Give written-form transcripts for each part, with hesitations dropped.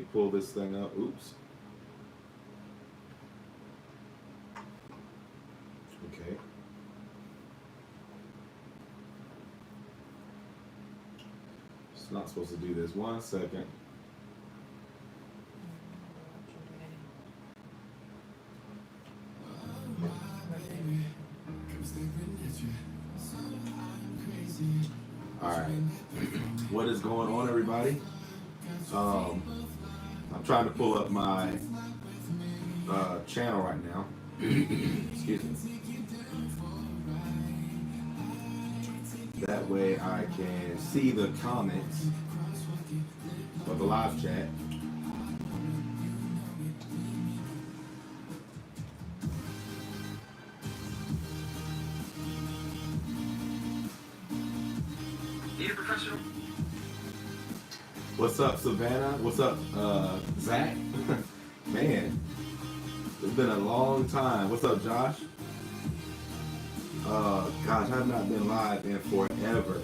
me pull this thing up. Oops. Okay. It's not supposed to do this. 1 second. All right. What is going on, everybody? I'm trying to pull up my channel right now. Excuse me. That way I can see the comments of the live chat. Need a professional? What's up, Savannah? What's up, Zach? Man, it's been a long time. What's up, Josh? Gosh, I've not been live in forever.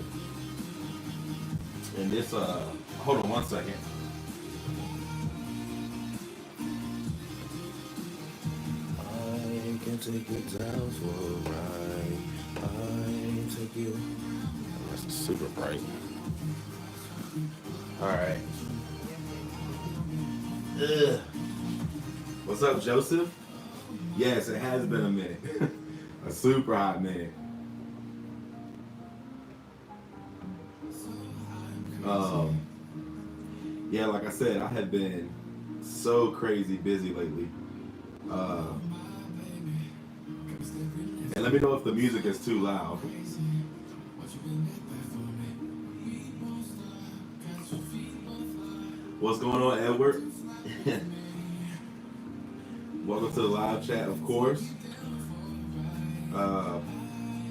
And this, hold on 1 second. I can take you down for a ride. I take you. That's super bright. All right. Ugh. What's up, Joseph? Yes, it has been a minute. A super hot minute. Yeah, like I said, I have been so crazy busy lately. And let me know if the music is too loud. What's going on, Edward? Welcome to the live chat, of course.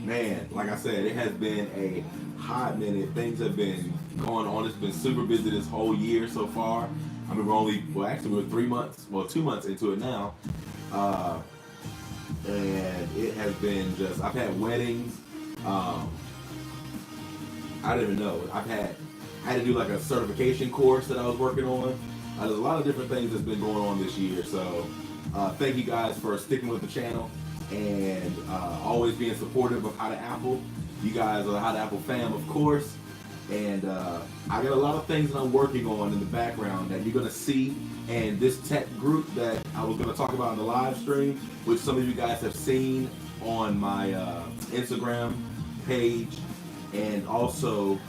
Man, like I said, it has been a hot minute. Things have been going on. It's been super busy this whole year so far. I mean, we're 3 months, 2 months into it now. And it has been just, I've had weddings. I don't even know. I had to do like a certification course that I was working on. There's a lot of different things that's been going on this year. So thank you guys for sticking with the channel and always being supportive of How to Apple. You guys are the How to Apple fam, of course. And I got a lot of things that I'm working on in the background that you're going to see. And this tech group that I was going to talk about in the live stream, which some of you guys have seen on my Instagram page. And also,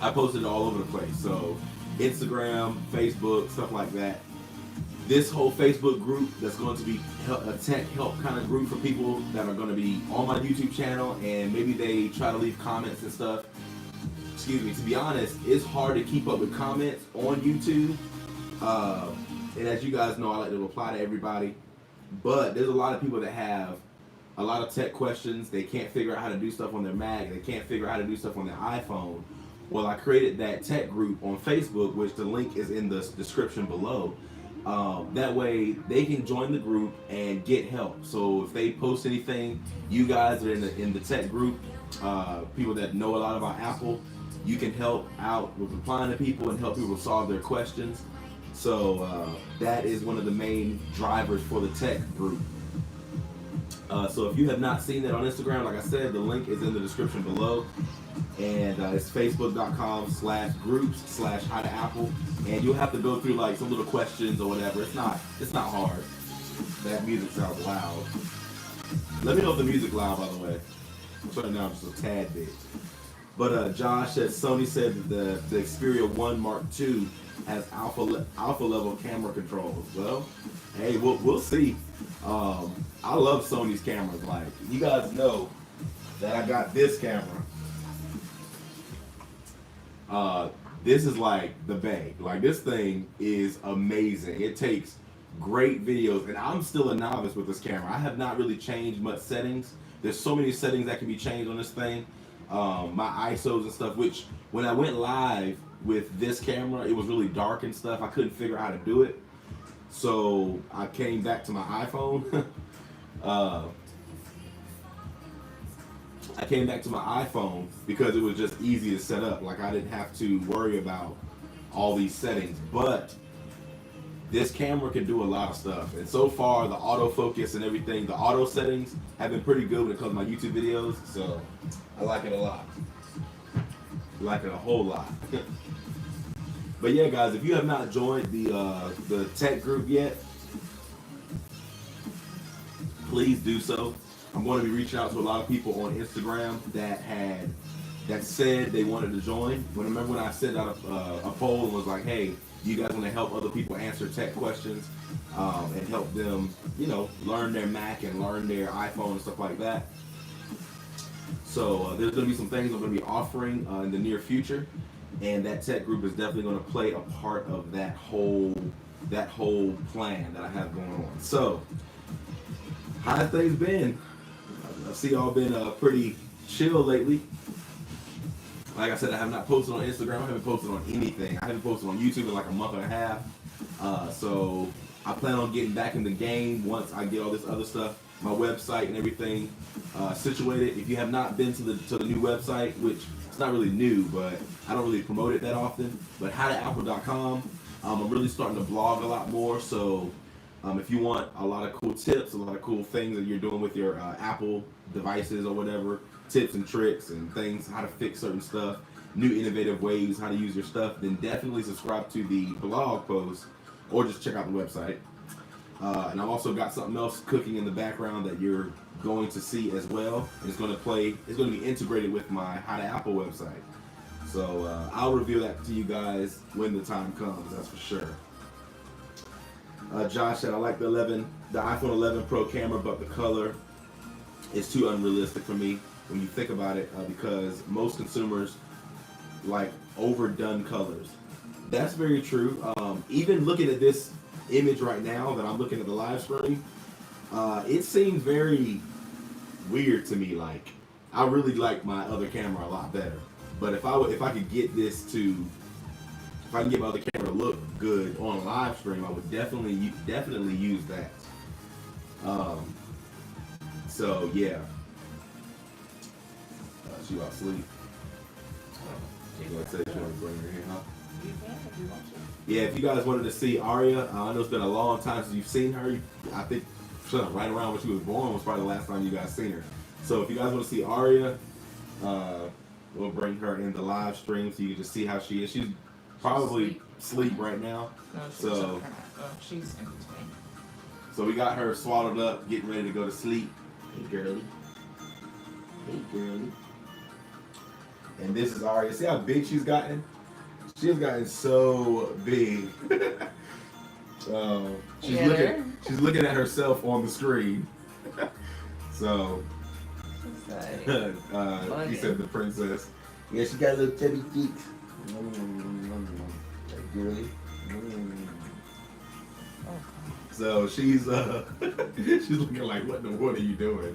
I posted it all over the place. So Instagram, Facebook, stuff like that. This whole Facebook group that's going to be a tech help kind of group for people that are going to be on my YouTube channel and maybe they try to leave comments and stuff. Excuse me, to be honest, it's hard to keep up with comments on YouTube. And as you guys know, I like to reply to everybody. But there's a lot of people that have a lot of tech questions. They can't figure out how to do stuff on their Mac. They can't figure out how to do stuff on their iPhone. Well, I created that tech group on Facebook, which the link is in the description below. That way they can join the group and get help. So if they post anything, you guys are in the tech group, people that know a lot about Apple, you can help out with replying to people and help people solve their questions. So that is one of the main drivers for the tech group. So if you have not seen that on Instagram, like I said, the link is in the description below. And it's facebook.com/groups/howtoapple. And you'll have to go through like some little questions or whatever. It's not hard. That music sounds loud. Let me know if the music's loud, by the way. I'm turning down just a tad bit. But Josh said Sony said that the Xperia 1 Mark II has alpha level camera controls. Well, hey, we'll see. I love Sony's cameras. Like, you guys know that I got this camera. This is like the bag. Like, this thing is amazing. It takes great videos, and I'm still a novice with this camera. I have not really changed much settings. There's so many settings that can be changed on this thing. My ISOs and stuff, which when I went live with this camera, it was really dark and stuff. I couldn't figure out how to do it. So I came back to my iPhone. I came back to my iPhone because it was just easy to set up. Like, I didn't have to worry about all these settings. But this camera can do a lot of stuff, and so far the autofocus and everything, the auto settings have been pretty good when it comes to my YouTube videos. So I like it a lot. I like it a whole lot. But yeah, guys, if you have not joined the tech group yet, please do so. I'm going to be reaching out to a lot of people on Instagram that said they wanted to join. Remember when I sent out a poll and was like, hey, you guys want to help other people answer tech questions and help them, learn their Mac and learn their iPhone and stuff like that. So there's going to be some things I'm going to be offering in the near future, and that tech group is definitely going to play a part of that whole plan that I have going on. So how have things been? I see y'all been pretty chill lately. Like I said, I have not posted on Instagram. I haven't posted on anything. I haven't posted on YouTube in like a month and a half. So I plan on getting back in the game once I get all this other stuff, my website and everything situated. If you have not been to the new website, which it's not really new, but I don't really promote it that often, but howtoapple.com, I'm really starting to blog a lot more. So if you want a lot of cool tips, a lot of cool things that you're doing with your Apple devices or whatever, tips and tricks and things, how to fix certain stuff, new innovative ways, how to use your stuff, then definitely subscribe to the blog post or just check out the website. And I've also got something else cooking in the background that you're going to see as well. It's going to be integrated with my How to Apple website. So I'll reveal that to you guys when the time comes, that's for sure. Josh said, I like the iPhone 11 Pro camera, but the color is too unrealistic for me when you think about it, because most consumers like overdone colors. That's very true. Even looking at this image right now that I'm looking at the live stream, it seems very weird to me. Like, I really like my other camera a lot better. But if I could get if I can get my other camera to look good on a live stream, I would definitely use that. So yeah. She about to sleep. Yeah, if you guys wanted to see Aria, I know it's been a long time since you've seen her. I think right around when she was born was probably the last time you guys seen her. So if you guys want to see Aria, we'll bring her in the live stream so you can just see how she is. She's probably asleep right now. No, she's in between. So we got her swaddled up, getting ready to go to sleep. Hey, girlie. Hey, girlie. And this is Aria. See how big she's gotten? She's gotten so big. She's looking at herself on the screen. So he said the princess. Yeah, she got a little chubby feet. Like girly. So she's she's looking like, what are you doing?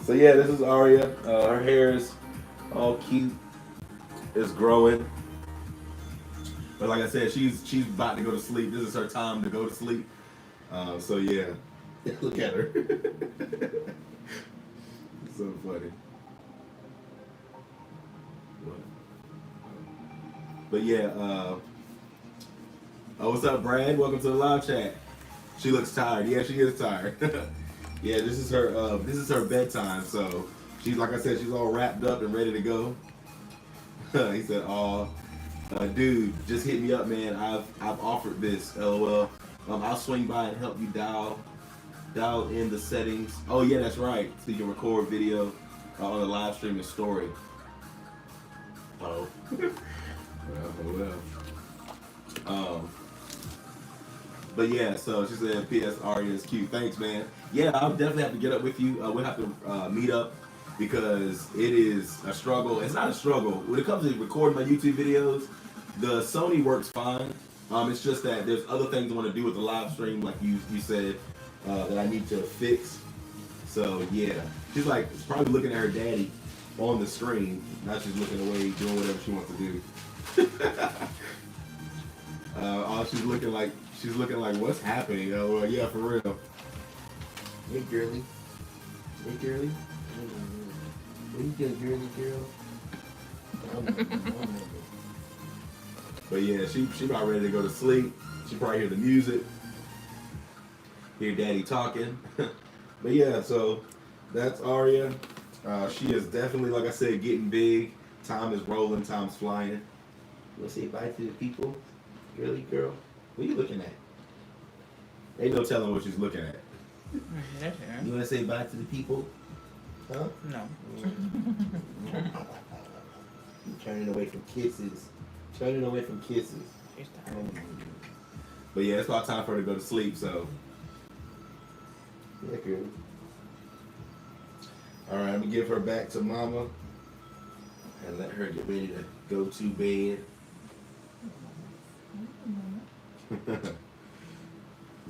So yeah, this is Aria. Her hair is all cute. It's growing. But like I said, she's about to go to sleep. This is her time to go to sleep. So yeah, look at her. So funny. But yeah, what's up, Brad? Welcome to the live chat. She looks tired. Yeah, she is tired. Yeah, this is her bedtime. So she's, like I said, she's all wrapped up and ready to go. He said, "Oh, dude, just hit me up, man. I've offered this. LOL. I'll swing by and help you dial in the settings. Oh yeah, that's right. So you can record video on the live stream and story. Oh, well. But yeah, so she said, P.S. Aria is cute. Thanks, man. Yeah, I'll definitely have to get up with you. We'll have to meet up because it is a struggle. It's not a struggle. When it comes to recording my YouTube videos, the Sony works fine. It's just that there's other things I want to do with the live stream, like you said, that I need to fix. So yeah, she's probably looking at her daddy on the screen. Now she's looking away, doing whatever she wants to do. She's looking like, what's happening? Oh, well, yeah, for real. Hey, girly. Hey, girly. What you doing, girly girl? But yeah, she about ready to go to sleep. She probably hear the music, hear Daddy talking. But yeah, so that's Aria. She is definitely, like I said, getting big. Time is rolling, time's flying. You wanna say bye to the people? Really, girl? What are you looking at? Ain't no telling what she's looking at. You wanna say bye to the people? Huh? No. You turning away from kisses. Turning away from kisses. She's tired. But yeah, it's about time for her to go to sleep, so. Yeah, girl. Alright, I'm gonna give her back to Mama and let her get ready to go to bed.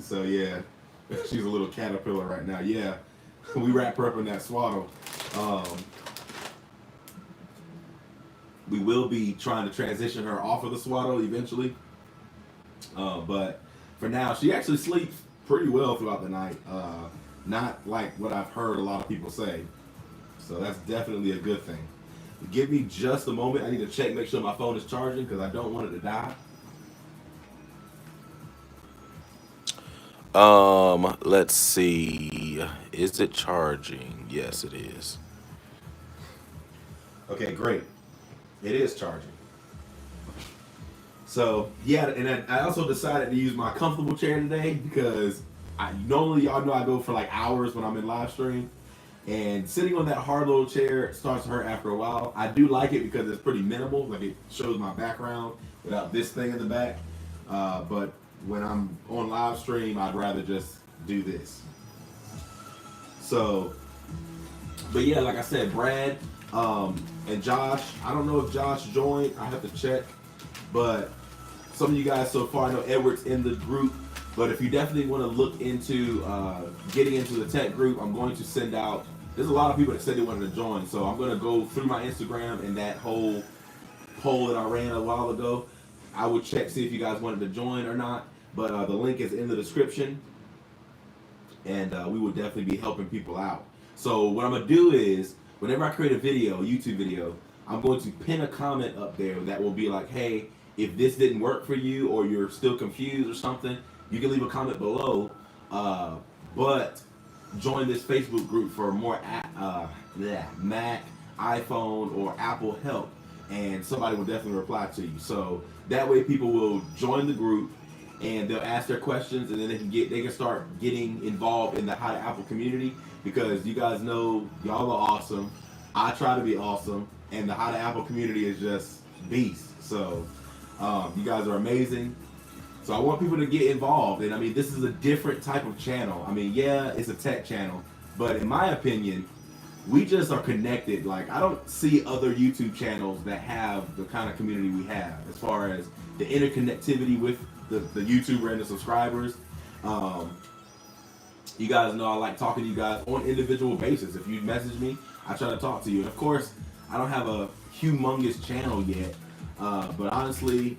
So yeah, she's a little caterpillar right now. Yeah, we wrap her up in that swaddle. We will be trying to transition her off of the swaddle eventually. But for now, she actually sleeps pretty well throughout the night. Not like what I've heard a lot of people say. So that's definitely a good thing. Give me just a moment. I need to check, make sure my phone is charging because I don't want it to die. Let's see. Is it charging? Yes, it is. Okay, great. It is charging. So yeah, and I also decided to use my comfortable chair today because normally y'all know I go for like hours when I'm in live stream, and sitting on that hard little chair starts to hurt after a while. I do like it because it's pretty minimal, like it shows my background without this thing in the back. But when I'm on live stream, I'd rather just do this. So, but yeah, like I said, Brad and Josh. I don't know if Josh joined. I have to check, but some of you guys so far, I know Edward's in the group, but if you definitely want to look into getting into the tech group, I'm going to send out, there's a lot of people that said they wanted to join, so I'm going to go through my Instagram and that whole poll that I ran a while ago. I would check, see if you guys wanted to join or not, but the link is in the description, and we will definitely be helping people out. So what I'm going to do is, whenever I create a video, a YouTube video, I'm going to pin a comment up there that will be like, hey, if this didn't work for you or you're still confused or something, you can leave a comment below. But join this Facebook group for more Mac, iPhone, or Apple help, and somebody will definitely reply to you. So that way people will join the group and they'll ask their questions, and then they can start getting involved in the How to Apple community, because you guys know y'all are awesome. I try to be awesome, and the How to Apple community is just beast. So you guys are amazing. So I want people to get involved, and I mean, this is a different type of channel. I mean, yeah, it's a tech channel, but in my opinion, we just are connected. Like, I don't see other YouTube channels that have the kind of community we have, as far as the interconnectivity with the YouTuber and the subscribers. You guys know I like talking to you guys on individual basis. If you message me, I try to talk to you. And of course, I don't have a humongous channel yet, but honestly,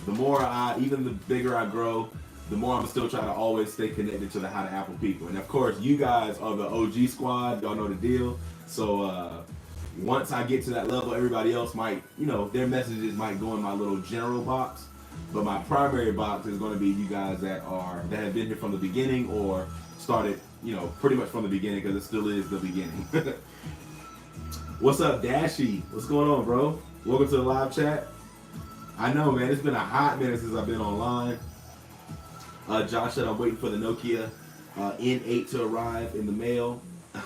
the more even the bigger I grow, the more I'm still trying to always stay connected to the How to Apple people. And of course, you guys are the OG squad. Y'all know the deal. So once I get to that level, everybody else might, their messages might go in my little general box. But my primary box is going to be you guys that have been here from the beginning or started, pretty much from the beginning, because it still is the beginning. What's up, Dashy? What's going on, bro? Welcome to the live chat. I know, man. It's been a hot minute since I've been online. Josh said I'm waiting for the Nokia N8 to arrive in the mail.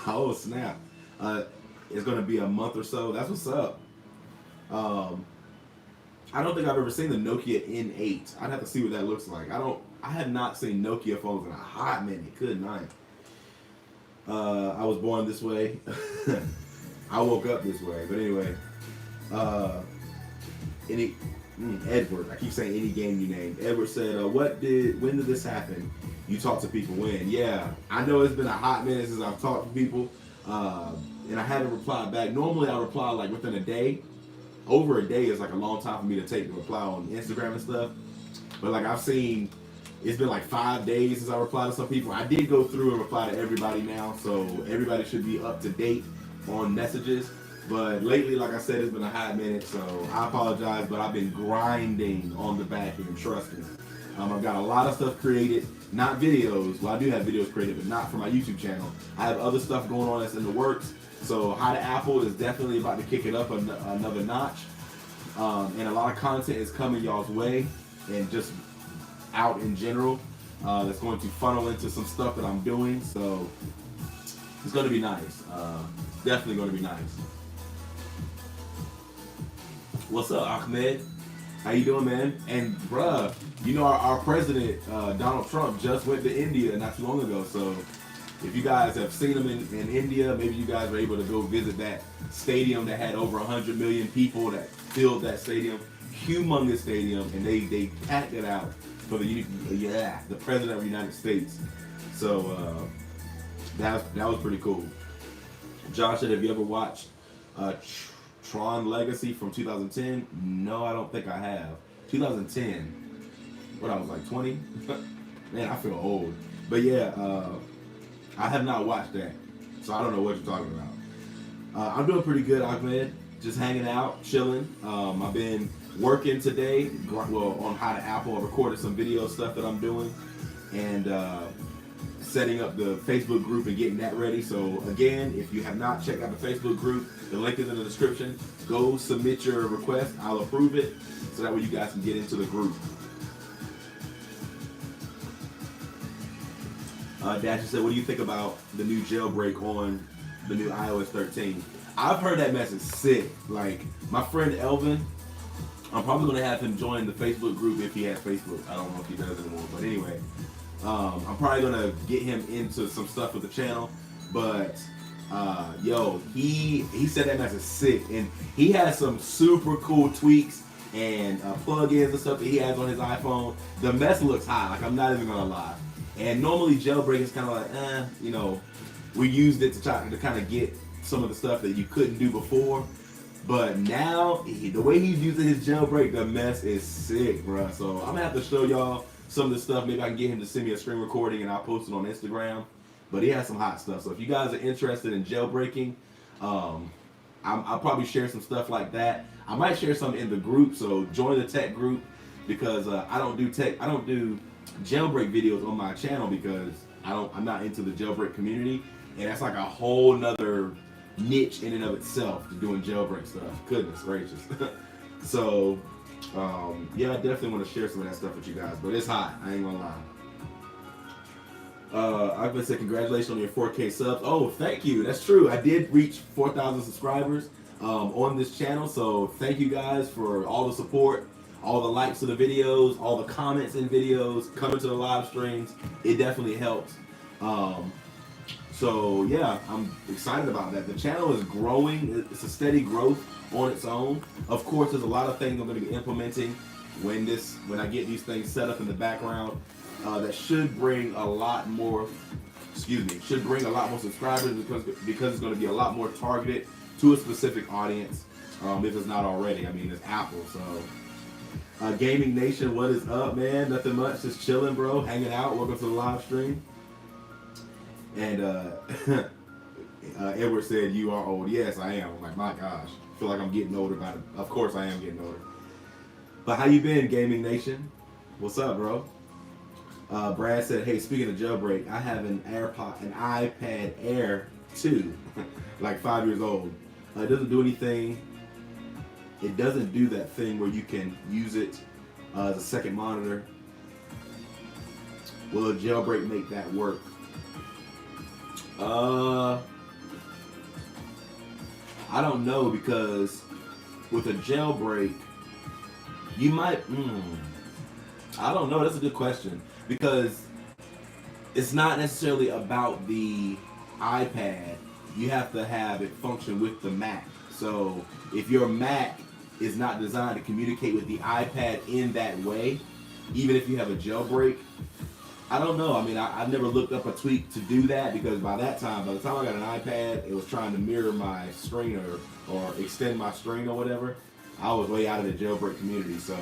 Oh, snap. It's going to be a month or so. That's what's up. I don't think I've ever seen the Nokia N8. I'd have to see what that looks like. I have not seen Nokia phones in a hot minute. Good night. I was born this way. I woke up this way. But anyway, Edward. I keep saying any game you named. Edward said, when did this happen? You talk to people when? Yeah, I know it's been a hot minute since I've talked to people, and I haven't replied back. Normally I reply like within a day. Over a day is like a long time for me to take to reply on Instagram and stuff. But like I've seen, it's been like 5 days since I replied to some people. I did go through and reply to everybody now, so everybody should be up to date on messages. But lately, like I said, it's been a hot minute, so I apologize, but I've been grinding on the back end, trust me. I've got a lot of stuff created, not videos. Well, I do have videos created, but not for my YouTube channel. I have other stuff going on that's in the works. So How to Apple is definitely about to kick it up another notch. And a lot of content is coming y'all's way and just out in general. That's going to funnel into some stuff that I'm doing. So it's going to be nice. Definitely going to be nice. What's up, Ahmed? How you doing, man? And bruh, you know our president, Donald Trump, just went to India not too long ago. So if you guys have seen him in India, maybe you guys were able to go visit that stadium that had over 100 million people that filled that stadium. Humongous stadium, and they packed it out for the president of the United States. So that was pretty cool. Josh said, have you ever watched Tron Legacy from 2010? No, I don't think I have. 2010. What, I was like 20? Man, I feel old. But yeah, I have not watched that, so I don't know what you're talking about. I'm doing pretty good, Ahmed. Just hanging out, chilling. I've been working today, on How to Apple. I recorded some video stuff that I'm doing, and setting up the Facebook group and getting that ready. So again, if you have not checked out the Facebook group, the link is in the description. Go submit your request. I'll approve it, so that way you guys can get into the group. Dash said, what do you think about the new jailbreak on the new iOS 13? I've heard that mess is sick. Like, my friend Elvin, I'm probably going to have him join the Facebook group if he has Facebook. I don't know if he does anymore, but anyway. I'm probably going to get him into some stuff with the channel. But, yo, he said that mess is sick. And he has some super cool tweaks and plugins and stuff that he has on his iPhone. The mess looks hot. Like, I'm not even going to lie. And normally jailbreak is kind of like, you know, we used it to try to kind of get some of the stuff that you couldn't do before. But now, the way he's using his jailbreak, the mess is sick, bro. So I'm gonna have to show y'all some of the stuff. Maybe I can get him to send me a screen recording and I'll post it on Instagram. But he has some hot stuff. So if you guys are interested in jailbreaking, I'll probably share some stuff like that. I might share some in the group, so join the tech group, because I don't do jailbreak videos on my channel because I'm not into the jailbreak community, and that's like a whole nother niche in and of itself to doing jailbreak stuff. Goodness gracious. So yeah, I definitely want to share some of that stuff with you guys, but it's hot, I ain't gonna lie. I've been saying congratulations on your 4K subs. Oh, thank you. That's true. I did reach 4,000 subscribers on this channel, so thank you guys for all the support, all the likes to the videos, all the comments in videos, coming to the live streams. It definitely helps. So yeah, I'm excited about that. The channel is growing. It's a steady growth on its own. Of course, there's a lot of things I'm going to be implementing when I get these things set up in the background. That should bring a lot more. Should bring a lot more subscribers because it's going to be a lot more targeted to a specific audience. If it's not already. I mean, it's Apple, so. Gaming Nation, what is up, man? Nothing much, just chilling, bro, hanging out. Welcome to the live stream. And Edward said, you are old. Yes, I am. I'm like, my gosh, I feel like I'm getting older. Of course I am getting older. But how you been, Gaming Nation? What's up, bro? Brad said, hey, speaking of jailbreak, I have an iPad Air 2, like 5 years old. It doesn't do anything. It doesn't do that thing where you can use it as a second monitor. Will a jailbreak make that work? I don't know, because with a jailbreak, you might. I don't know. That's a good question, because it's not necessarily about the iPad. You have to have it function with the Mac. So if your Mac is not designed to communicate with the iPad in that way, even if you have a jailbreak, I don't know. I mean, I've never looked up a tweak to do that, because by the time I got an iPad, it was trying to mirror my screen or extend my screen or whatever. I was way out of the jailbreak community. So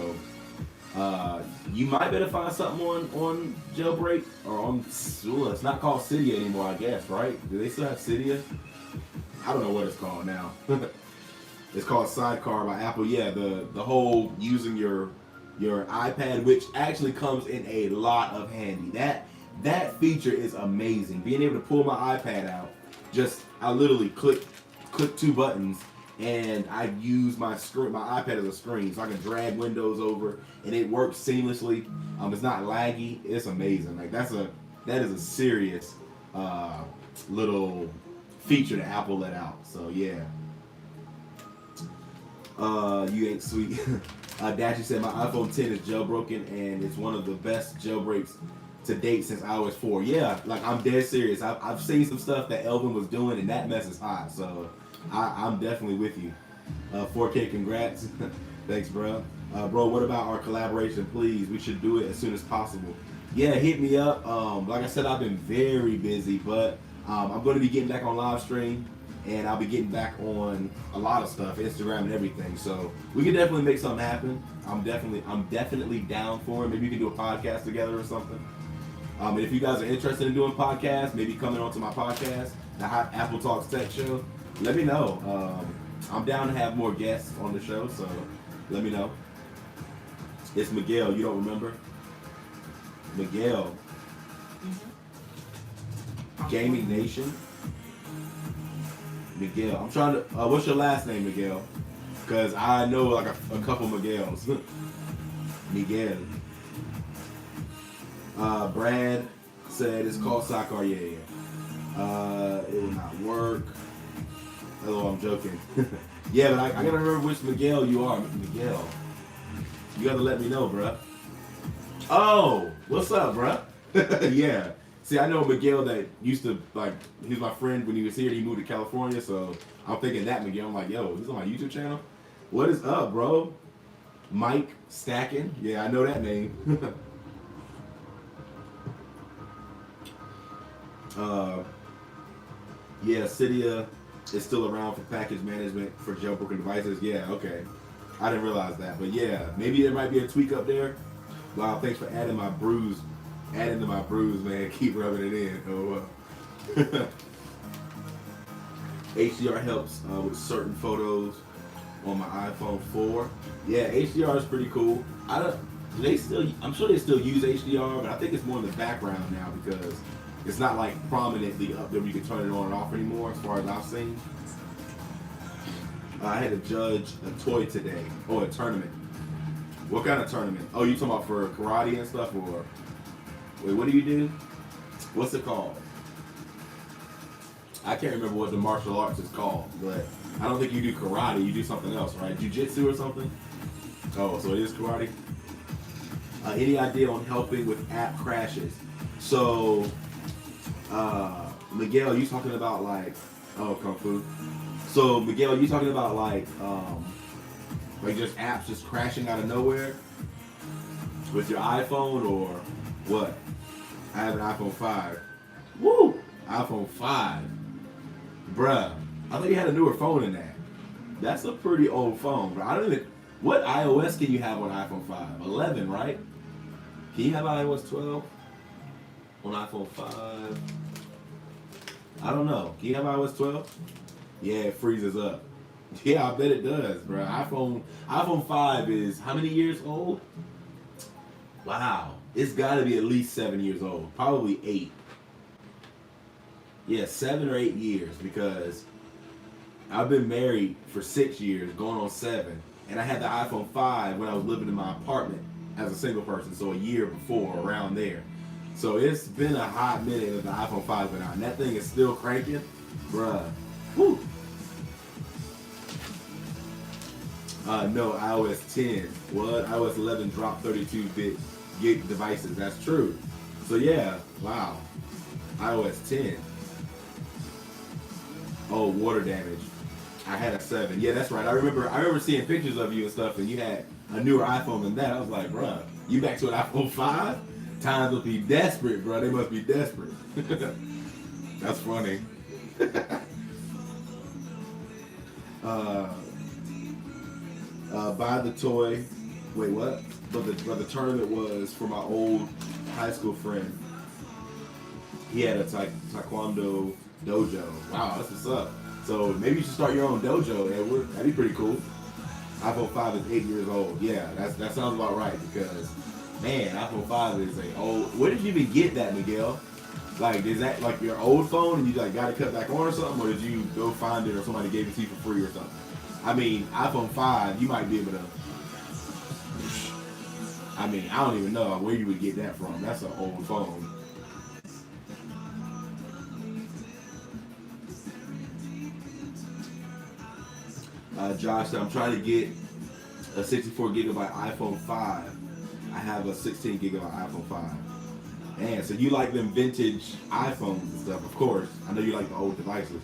you might better find something on jailbreak or on. It's not called Cydia anymore, I guess, right? Do they still have Cydia? I don't know what it's called now. It's called Sidecar by Apple. Yeah, the whole using your iPad, which actually comes in a lot of handy. That feature is amazing. Being able to pull my iPad out, I literally click two buttons, and I use my iPad as a screen, so I can drag windows over, and it works seamlessly. It's not laggy. It's amazing. Like that is a serious little feature that Apple let out. So yeah. You ain't sweet. Dashy said my iPhone 10 is jailbroken, and it's one of the best jailbreaks to date since iOS 4. Yeah, like I'm dead serious. I've seen some stuff that Elvin was doing, and that mess is hot. So I'm definitely with you. 4K, congrats. Thanks, bro. Bro, what about our collaboration? Please, we should do it as soon as possible. Yeah, hit me up. Like I said, I've been very busy, but I'm going to be getting back on live stream, and I'll be getting back on a lot of stuff, Instagram and everything. So we can definitely make something happen. I'm definitely down for it. Maybe we can do a podcast together or something. And if you guys are interested in doing podcasts, maybe coming onto my podcast, the Hot Apple Talks Tech Show, let me know. I'm down to have more guests on the show, so let me know. It's Miguel. You don't remember? Miguel. Gaming Nation. Miguel. I'm trying to. What's your last name, Miguel? Because I know like a couple Miguels. Miguel. Brad said it's called Sidecar. Yeah. It will not work. Hello, I'm joking. Yeah, but I gotta remember which Miguel you are. Miguel. You gotta let me know, bruh. Oh, what's up, bruh? Yeah. See, I know Miguel that used to, like, he was my friend when he was here. He moved to California, so I'm thinking that Miguel. I'm like, yo, this is on my YouTube channel? What is up, bro? Mike Stacking? Yeah, I know that name. Yeah, Cydia is still around for package management for jailbroken devices. Yeah, okay. I didn't realize that, but yeah, maybe there might be a tweak up there. Wow, thanks for adding to my bruise, man. Keep rubbing it in. Oh, HDR helps with certain photos on my iPhone 4. Yeah, HDR is pretty cool. I'm sure they still use HDR, but I think it's more in the background now because it's not like prominently up there where you can turn it on and off anymore, as far as I've seen. I had to judge a toy today. Oh, a tournament. What kind of tournament? Oh, you talking about for karate and stuff, or wait, what do you do? What's it called? I can't remember what the martial arts is called, but I don't think you do karate. You do something else, right? Jiu-jitsu or something? Oh, so it is karate. Any idea on helping with app crashes? So, Miguel, you talking about like, oh, Kung Fu. So, Miguel, you talking about like just apps just crashing out of nowhere with your iPhone or what? I have an iPhone 5. Woo! iPhone 5. Bruh, I thought you had a newer phone than that. That's a pretty old phone, bro. I don't even. What iOS can you have on iPhone 5? 11, right? Can you have iOS 12 on iPhone 5? I don't know. Can you have iOS 12? Yeah, it freezes up. Yeah, I bet it does, bro. iPhone 5 is how many years old? Wow. It's got to be at least 7 years old. Probably 8. Yeah, 7 or 8 years, because I've been married for 6 years, going on 7, and I had the iPhone 5 when I was living in my apartment as a single person, so a year before, around there. So it's been a hot minute that the iPhone 5 been out, and that thing is still cranking, bruh. Woo. No, iOS 10. What? iOS 11 dropped 32-bit gig devices. That's true. So yeah, wow. iOS 10. Oh, water damage. I had a 7. Yeah, that's right. I remember seeing pictures of you and stuff, and you had a newer iPhone than that. I was like, bruh, you back to an iPhone 5? Times must be desperate, bruh. They must be desperate. That's funny. Buy the toy. Wait, what? But the tournament was for my old high school friend. He had a taekwondo dojo. Wow, that's what's up. So maybe you should start your own dojo, Edward. That'd be pretty cool. iPhone 5 is 8 years old. Yeah, that sounds about right because, man, iPhone 5 is a old. Where did you even get that, Miguel? Like, is that like your old phone and you like got it cut back on or something, or did you go find it or somebody gave it to you for free or something? I mean, iPhone 5, you might be able to. I mean, I don't even know where you would get that from. That's an old phone. Josh said, I'm trying to get a 64 gigabyte iPhone 5. I have a 16 gigabyte iPhone 5. Man, so you like them vintage iPhones and stuff, of course. I know you like the old devices.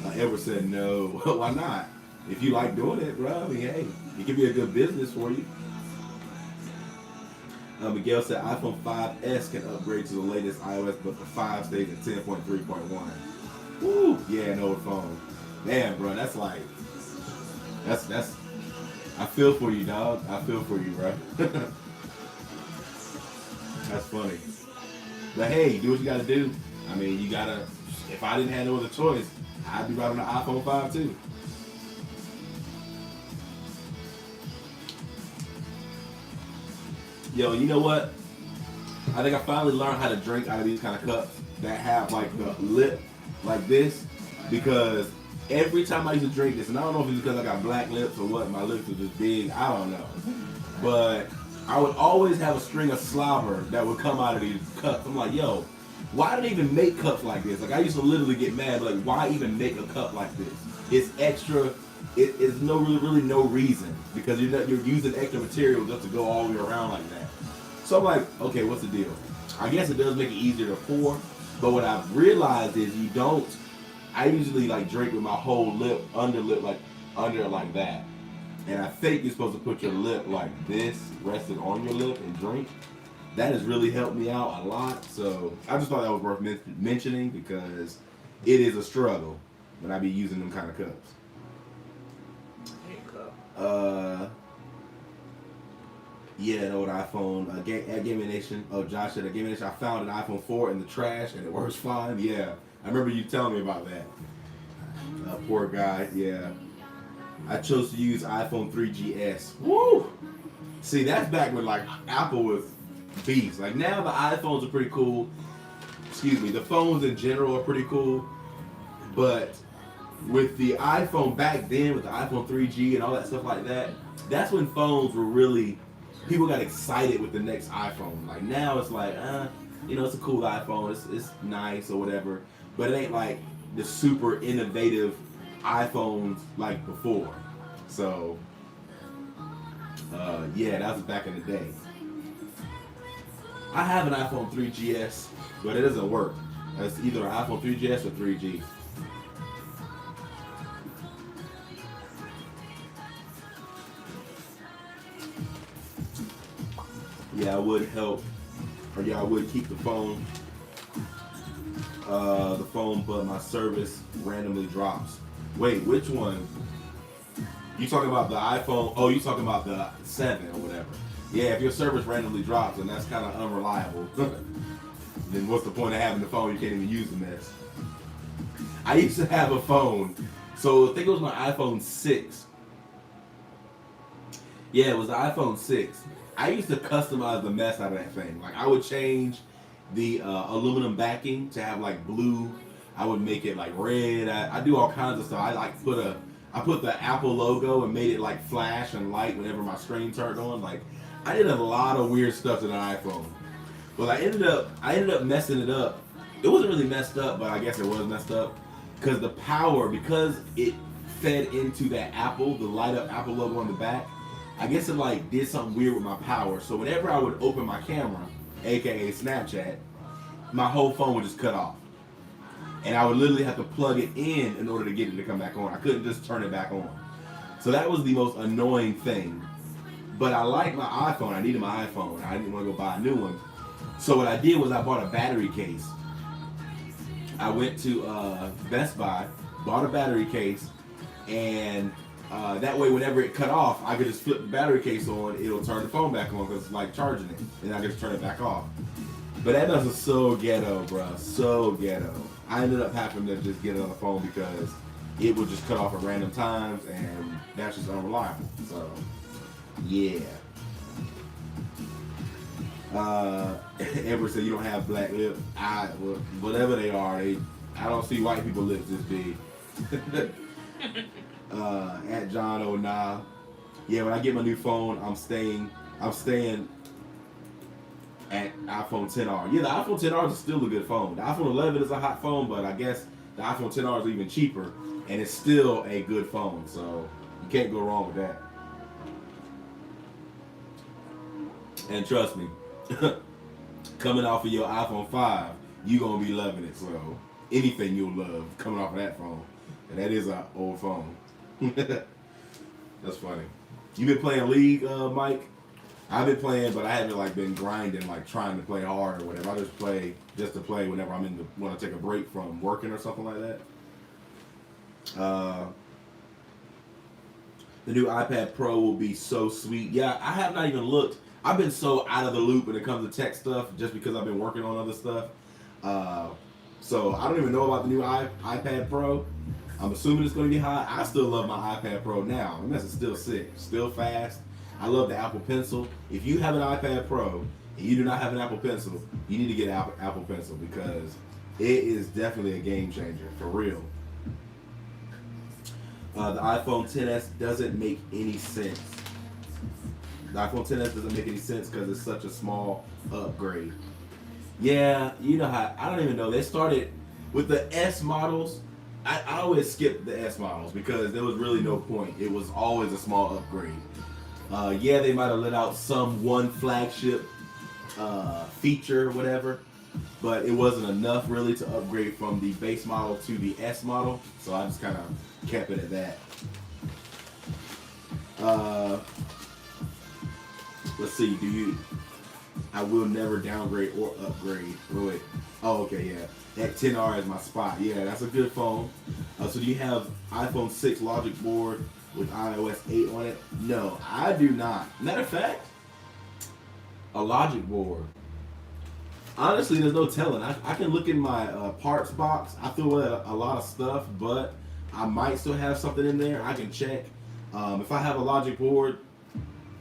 Edward said, no. Why not? If you like doing it, bro, I mean, hey, it could be a good business for you. Miguel said iPhone 5S can upgrade to the latest iOS, but the 5 stays at 10.3.1. Woo! Yeah, an old phone. Damn, bro, that's like, that's. I feel for you, dog. I feel for you, bro. That's funny. But hey, do what you gotta do. I mean, you gotta. If I didn't have no other choice, I'd be riding the iPhone 5 too. Yo, you know what? I think I finally learned how to drink out of these kind of cups that have like the lip like this, because every time I used to drink this, and I don't know if it's because I got black lips or what, my lips are just big, I don't know. But I would always have a string of slobber that would come out of these cups. I'm like, yo, why do they even make cups like this? Like, I used to literally get mad, like, why even make a cup like this? It's extra. It's no really no reason, because you're using extra material just to go all the way around like that. So I'm like, okay, what's the deal? I guess it does make it easier to pour, but what I've realized is you don't. I usually like drink with my whole lip, under like that, and I think you're supposed to put your lip like this, rested on your lip, and drink. That has really helped me out a lot. So I just thought that was worth mentioning because it is a struggle when I be using them kind of cups. Yeah, an old iPhone. At Gaming Nation. Oh, Josh said at Gaming Nation, I found an iPhone 4 in the trash and it works fine. Yeah, I remember you telling me about that. Poor guy. Yeah, I chose to use iPhone 3GS. Woo! See, that's back when like Apple was beast. Like now the iPhones are pretty cool. Excuse me, the phones in general are pretty cool, but with the iPhone back then, with the iPhone 3G and all that stuff like that, that's when phones were really, people got excited with the next iPhone. Like now it's like, it's a cool iPhone, it's nice or whatever, but it ain't like the super innovative iPhones like before. So, yeah, that was back in the day. I have an iPhone 3GS, but it doesn't work. It's either an iPhone 3GS or 3G. Yeah, I would help, or yeah, I would keep the phone, but my service randomly drops. Wait, which one? You talking about the iPhone? Oh, you talking about the 7 or whatever? Yeah, if your service randomly drops, then that's kind of unreliable. Then what's the point of having the phone? You can't even use the mess. I used to have a phone, so I think it was my iPhone 6. Yeah, it was the iPhone 6. I used to customize the mess out of that thing. Like I would change the aluminum backing to have like blue. I would make it like red. I do all kinds of stuff. I put the Apple logo and made it like flash and light whenever my screen turned on. Like I did a lot of weird stuff to the iPhone. Well, I ended up messing it up. It wasn't really messed up, but I guess it was messed up because the power, because it fed into that Apple, the light up Apple logo on the back. I guess it like did something weird with my power. So whenever I would open my camera, aka Snapchat, my whole phone would just cut off. And I would literally have to plug it in order to get it to come back on. I couldn't just turn it back on. So that was the most annoying thing. But I liked my iPhone. I needed my iPhone. I didn't want to go buy a new one. So what I did was I bought a battery case. I went to Best Buy, bought a battery case, and that way, whenever it cut off, I could just flip the battery case on. It'll turn the phone back on because it's like charging it, and I could just turn it back off. But that was so ghetto, bro. So ghetto. I ended up having to just get it on the phone because it would just cut off at random times, and that's just unreliable. So, yeah. Edward said you don't have black lips. Well, whatever they are, I don't see white people lips this big. At John O. Nah. Yeah, when I get my new phone, I'm staying at iPhone 10R. Yeah, the iPhone 10R is still a good phone. The iPhone 11 is a hot phone, but I guess the iPhone 10R is even cheaper, and it's still a good phone. So you can't go wrong with that. And trust me, coming off of your iPhone 5, you're going to be loving it. So anything you'll love coming off of that phone. And that is an old phone. That's funny. You been playing League, Mike? I've been playing, but I haven't been grinding, trying to play hard or whatever. I just play just to play whenever I'm want to take a break from working or something like that. The new iPad Pro will be so sweet. Yeah, I have not even looked. I've been so out of the loop when it comes to tech stuff just because I've been working on other stuff. So I don't even know about the new iPad Pro. I'm assuming it's going to be hot. I still love my iPad Pro now. The mess is still sick, still fast. I love the Apple Pencil. If you have an iPad Pro and you do not have an Apple Pencil, you need to get an Apple Pencil because it is definitely a game changer, for real. The iPhone XS doesn't make any sense. The iPhone XS doesn't make any sense because it's such a small upgrade. Yeah, you know how, I don't even know. They started with the S models. I always skip the S models because there was really no point. It was always a small upgrade. Yeah, they might have let out some one flagship feature or whatever, but it wasn't enough really to upgrade from the base model to the S model, so I just kind of kept it at that. Let's see, I will never downgrade or upgrade. Wait. Oh, okay, yeah. That 10R is my spot. Yeah, that's a good phone. So do you have iPhone 6 logic board with iOS 8 on it? No, I do not. Matter of fact, a logic board. Honestly, there's no telling. I can look in my parts box. I threw away a lot of stuff, but I might still have something in there. I can check. If I have a logic board,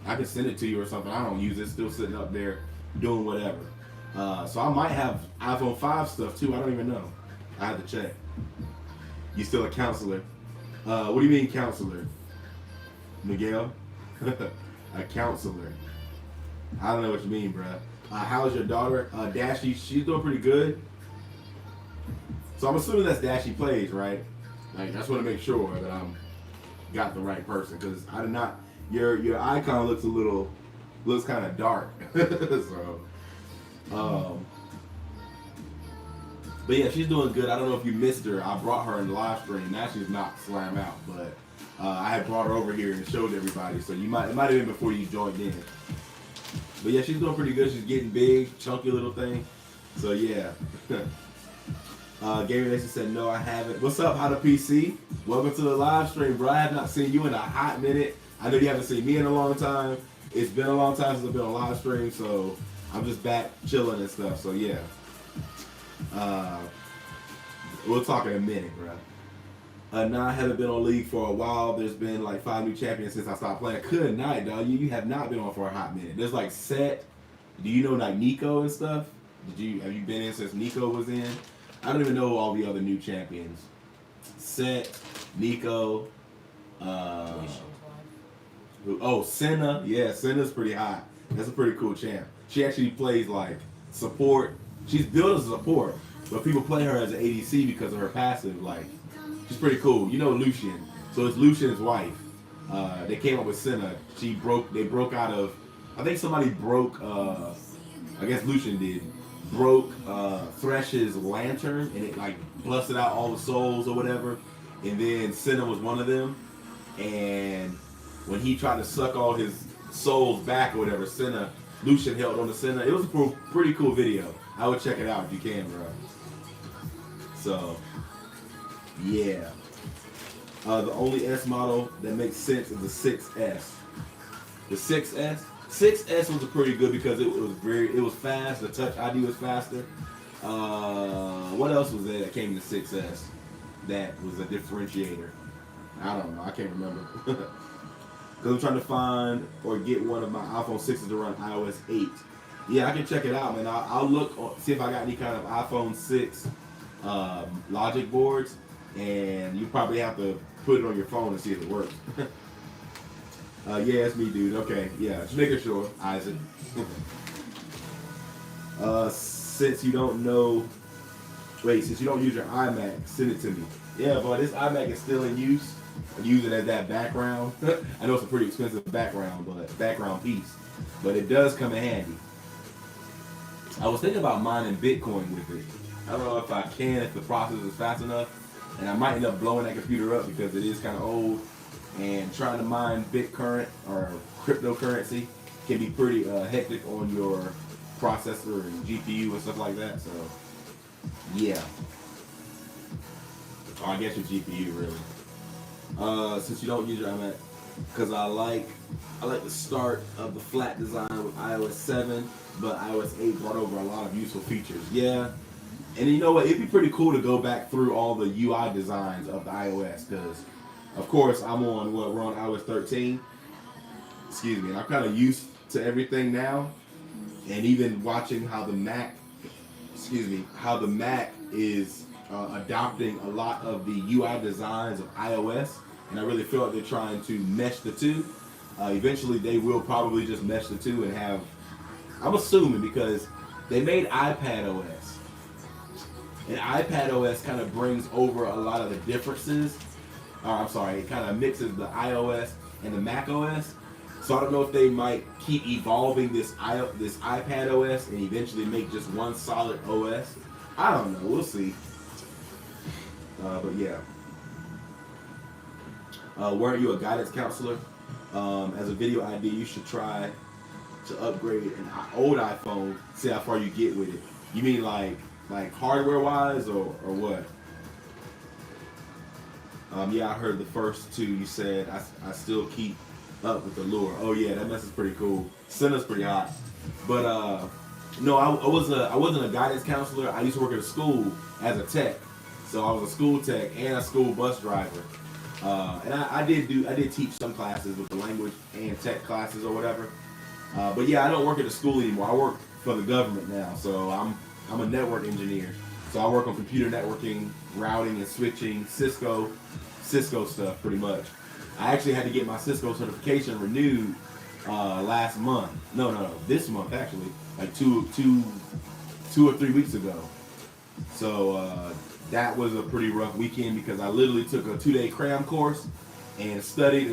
I can send it to you or something. I don't use it. It's still sitting up there doing whatever. So I might have iPhone 5 stuff too. I don't even know. I have to check. You still a counselor? What do you mean counselor? Miguel? A counselor. I don't know what you mean, bruh. How's your daughter? Dashy, she's doing pretty good. So I'm assuming that's Dashy Plays, right? I just want to make sure that I'm got the right person, because I did not. Your icon looks kind of dark. So, but yeah, she's doing good. I don't know if you missed her. I brought her in the live stream. Now she's knocked Slam out, but I had brought her over here and showed everybody. So it might have been before you joined in. But yeah, she's doing pretty good. She's getting big, chunky little thing. So yeah. Gary Nation said, no, I haven't. What's up, How to PC? Welcome to the live stream, bro. I have not seen you in a hot minute. I know you haven't seen me in a long time. It's been a long time since I've been on live stream, so I'm just back chilling and stuff. So yeah. We'll talk in a minute, bro. Now I haven't been on League for a while. There's been like 5 new champions since I stopped playing. Good night, dog. You have not been on for a hot minute. There's like Set. Do you know like Nico and stuff? Have you been in since Nico was in? I don't even know all the other new champions. Set, Nico, Senna. Yeah, Senna's pretty hot. That's a pretty cool champ. She actually plays like support. She's built as a support, but people play her as an ADC because of her passive. Like, she's pretty cool. You know Lucian. So it's Lucian's wife. They came up with Senna. They broke out of, I think somebody broke, I guess Lucian did, broke Thresh's lantern, and it like busted out all the souls or whatever. And then Senna was one of them. And when he tried to suck all his souls back or whatever, Lucian held on to Senna. It was a pretty cool video. I would check it out if you can, bro. So, yeah. The only S model that makes sense is the 6S. The 6S? 6S was pretty good because it was fast. The Touch ID was faster. What else was there that came in the 6S? that was a differentiator. I don't know. I can't remember. Because I'm trying to find or get one of my iPhone 6s to run iOS 8. Yeah, I can check it out, man. I'll look, see if I got any kind of iPhone 6 logic boards, and you probably have to put it on your phone and see if it works. Yeah, it's me, dude. Okay, yeah, just making sure, Isaac. Since you don't use your iMac, send it to me. Yeah, but this iMac is still in use. I use it as that background. I know it's a pretty expensive background piece, but it does come in handy. I was thinking about mining Bitcoin with it. I don't know if I can, if the process is fast enough, and I might end up blowing that computer up because it is kind of old, and trying to mine Bitcoin or cryptocurrency can be pretty hectic on your processor and GPU and stuff like that. So, yeah. Or I guess your GPU really. Since you don't use your iMac, because I like the start of the flat design with iOS 7, but iOS 8 brought over a lot of useful features. Yeah. And you know what? It'd be pretty cool to go back through all the UI designs of the iOS, because, of course, we're on iOS 13. Excuse me. And I'm kind of used to everything now. And even watching how the Mac is adopting a lot of the UI designs of iOS. And I really feel like they're trying to mesh the two. Eventually, they will probably just mesh the two and have, I'm assuming, because they made iPad OS. And iPad OS kind of brings over a lot of the differences. It kind of mixes the iOS and the Mac OS. So I don't know if they might keep evolving this iPad OS and eventually make just one solid OS. I don't know. We'll see. But yeah. Weren't you a guidance counselor? As a video ID, you should try to upgrade an old iPhone, see how far you get with it. You mean like hardware wise or what? Yeah, I heard the first two you said. I still keep up with the lure. Oh yeah, that mess is pretty cool. Center's pretty hot. But no, I wasn't a guidance counselor. I used to work at a school as a tech. So I was a school tech and a school bus driver. And I did teach some classes with the language and tech classes or whatever. But yeah, I don't work at a school anymore. I work for the government now. So I'm a network engineer. So I work on computer networking, routing and switching, Cisco stuff pretty much. I actually had to get my Cisco certification renewed last month. No, this month actually, like two or 3 weeks ago. So that was a pretty rough weekend because I literally took a 2-day cram course and studied,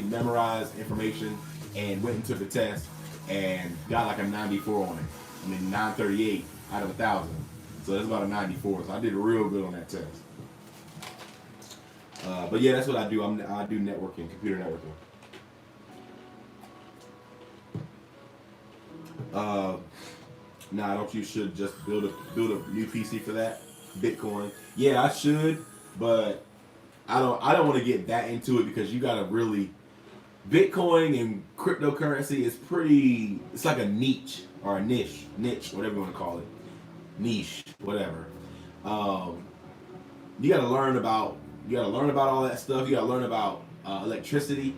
memorized information, and went and took the test and got like a 94 on it. I mean 938 out of 1,000. So that's about a 94. So I did real good on that test. But yeah, that's what I do. I do networking, computer networking. Nah, don't you should just build a new PC for that? Bitcoin. Yeah, I should, but I don't want to get that into it because you gotta really Bitcoin and cryptocurrency is it's like a niche or a niche, whatever you want to call it. Niche, whatever. You gotta learn about all that stuff. You gotta learn about electricity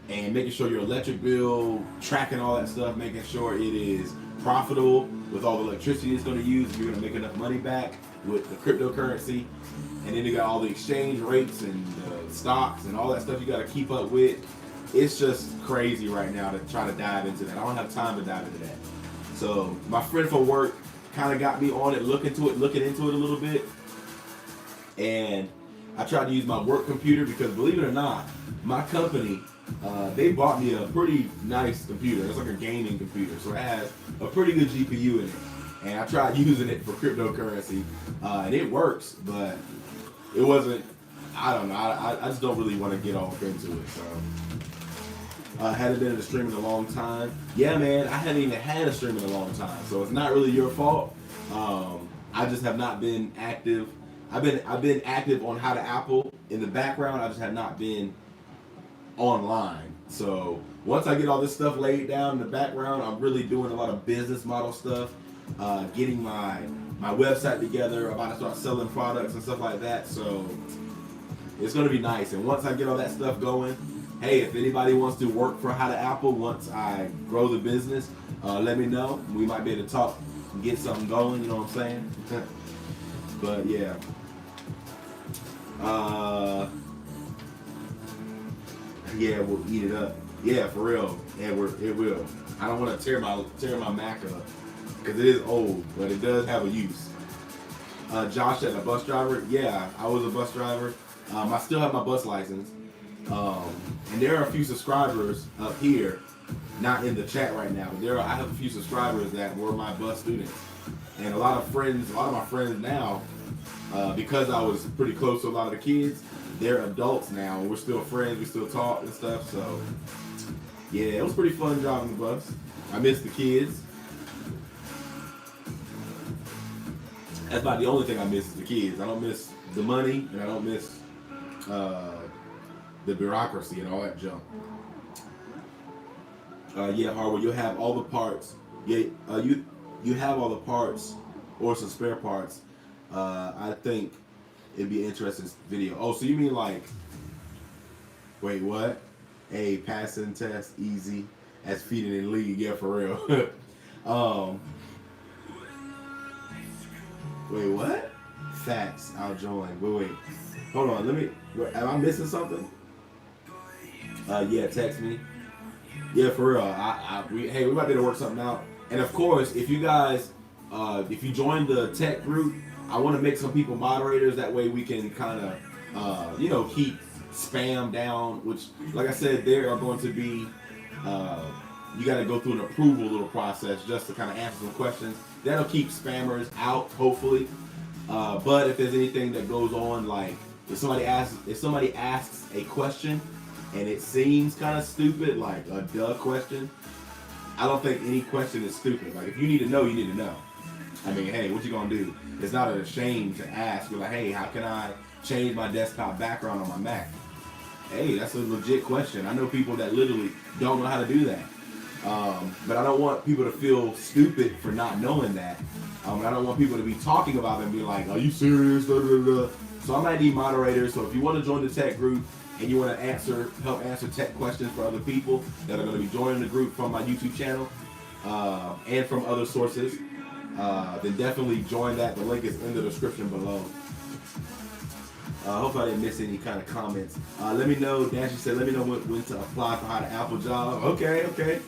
and making sure your electric bill, tracking all that stuff, making sure it is profitable with all the electricity it's going to use. You're going to make enough money back with the cryptocurrency. And then you got all the exchange rates and stocks and all that stuff you got to keep up with. It's just crazy right now to try to dive into that. I don't have time to dive into that. So my friend from work kind of got me on it, looking into it a little bit. And I tried to use my work computer because, believe it or not, my company, they bought me a pretty nice computer. It's like a gaming computer, so it has a pretty good GPU in it. And I tried using it for cryptocurrency, and it works, but it wasn't, I don't know, I just don't really want to get off into it. So hadn't been in the stream in a long time. Yeah, man, I haven't even had a stream in a long time, so it's not really your fault. I just have not been active. I've been active on How to Apple in the background. I just have not been online. So once I get all this stuff laid down in the background, I'm really doing a lot of business model stuff. getting my website together, about to start selling products and stuff like that. So it's going to be nice. And once I get all that stuff going, hey, if anybody wants to work for How to Apple once I grow the business, let me know. We might be able to talk and get something going, you know what I'm saying? But yeah. Yeah, we'll eat it up. Yeah, for real. Yeah, it will. I don't want to tear my Mac up because it is old, but it does have a use. Josh, as a bus driver, yeah, I was a bus driver. I still have my bus license. And there are a few subscribers up here, not in the chat right now, but I have a few subscribers that were my bus students. And a lot of my friends now, because I was pretty close to a lot of the kids, they're adults now. We're still friends, we still talk and stuff, so yeah, it was pretty fun driving the bus. I miss the kids. That's about the only thing I miss is the kids. I don't miss the money, and I don't miss the bureaucracy and all that junk. Yeah, Harwood, you'll have all the parts. Yeah, you have all the parts or some spare parts. I think it'd be an interesting video. Oh, so you mean like, wait, what? A passing test, easy as feeding in league. Yeah, for real. Wait, what? Facts. I'll join. Wait. Hold on. Am I missing something? Yeah, text me. Yeah, for real. We might be able to work something out. And of course, if you guys, if you join the tech group, I want to make some people moderators. That way we can kind of, keep spam down. Which, like I said, there are going to be, you got to go through an approval little process just to kind of answer some questions. That'll keep spammers out, hopefully. But if there's anything that goes on, like if somebody asks a question and it seems kind of stupid, like a duh question, I don't think any question is stupid. Like if you need to know, you need to know. I mean, hey, what you gonna do? It's not a shame to ask. You're like, hey, how can I change my desktop background on my Mac? Hey, that's a legit question. I know people that literally don't know how to do that. But I don't want people to feel stupid for not knowing that. I don't want people to be talking about it and be like, are you serious? Da, da, da. So I might need moderators. So if you want to join the tech group and you want to help answer tech questions for other people that are going to be joining the group from my YouTube channel and from other sources, then definitely join that. The link is in the description below. Hope I didn't miss any kind of comments. Let me know, Dashy said, let me know when to apply for How to Apple job. Okay.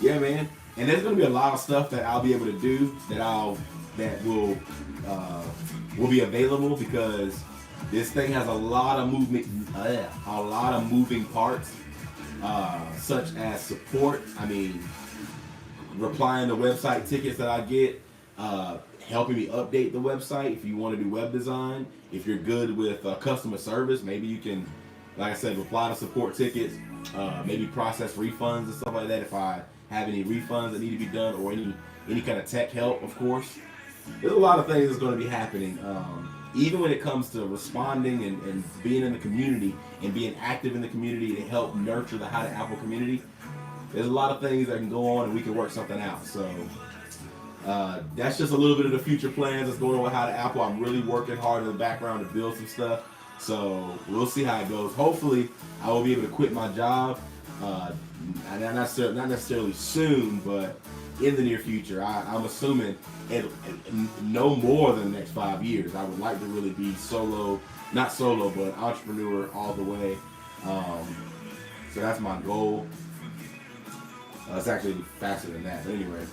Yeah, man. And there's gonna be a lot of stuff that I'll be able to do that will be available because this thing has a lot of moving parts, such as support. I mean, replying to website tickets that I get, helping me update the website if you want to do web design. If you're good with customer service, maybe you can, like I said, reply to support tickets, maybe process refunds and stuff like that if I have any refunds that need to be done, or any kind of tech help, of course. There's a lot of things that's going to be happening. Even when it comes to responding and being in the community and being active in the community to help nurture the How to Apple community, there's a lot of things that can go on and we can work something out. So that's just a little bit of the future plans that's going on with How to Apple. I'm really working hard in the background to build some stuff. So we'll see how it goes. Hopefully, I will be able to quit my job. Not necessarily soon, but in the near future. I'm assuming no more than the next 5 years. I would like to really be not solo, but entrepreneur all the way. So that's my goal. It's actually faster than that, but anyway.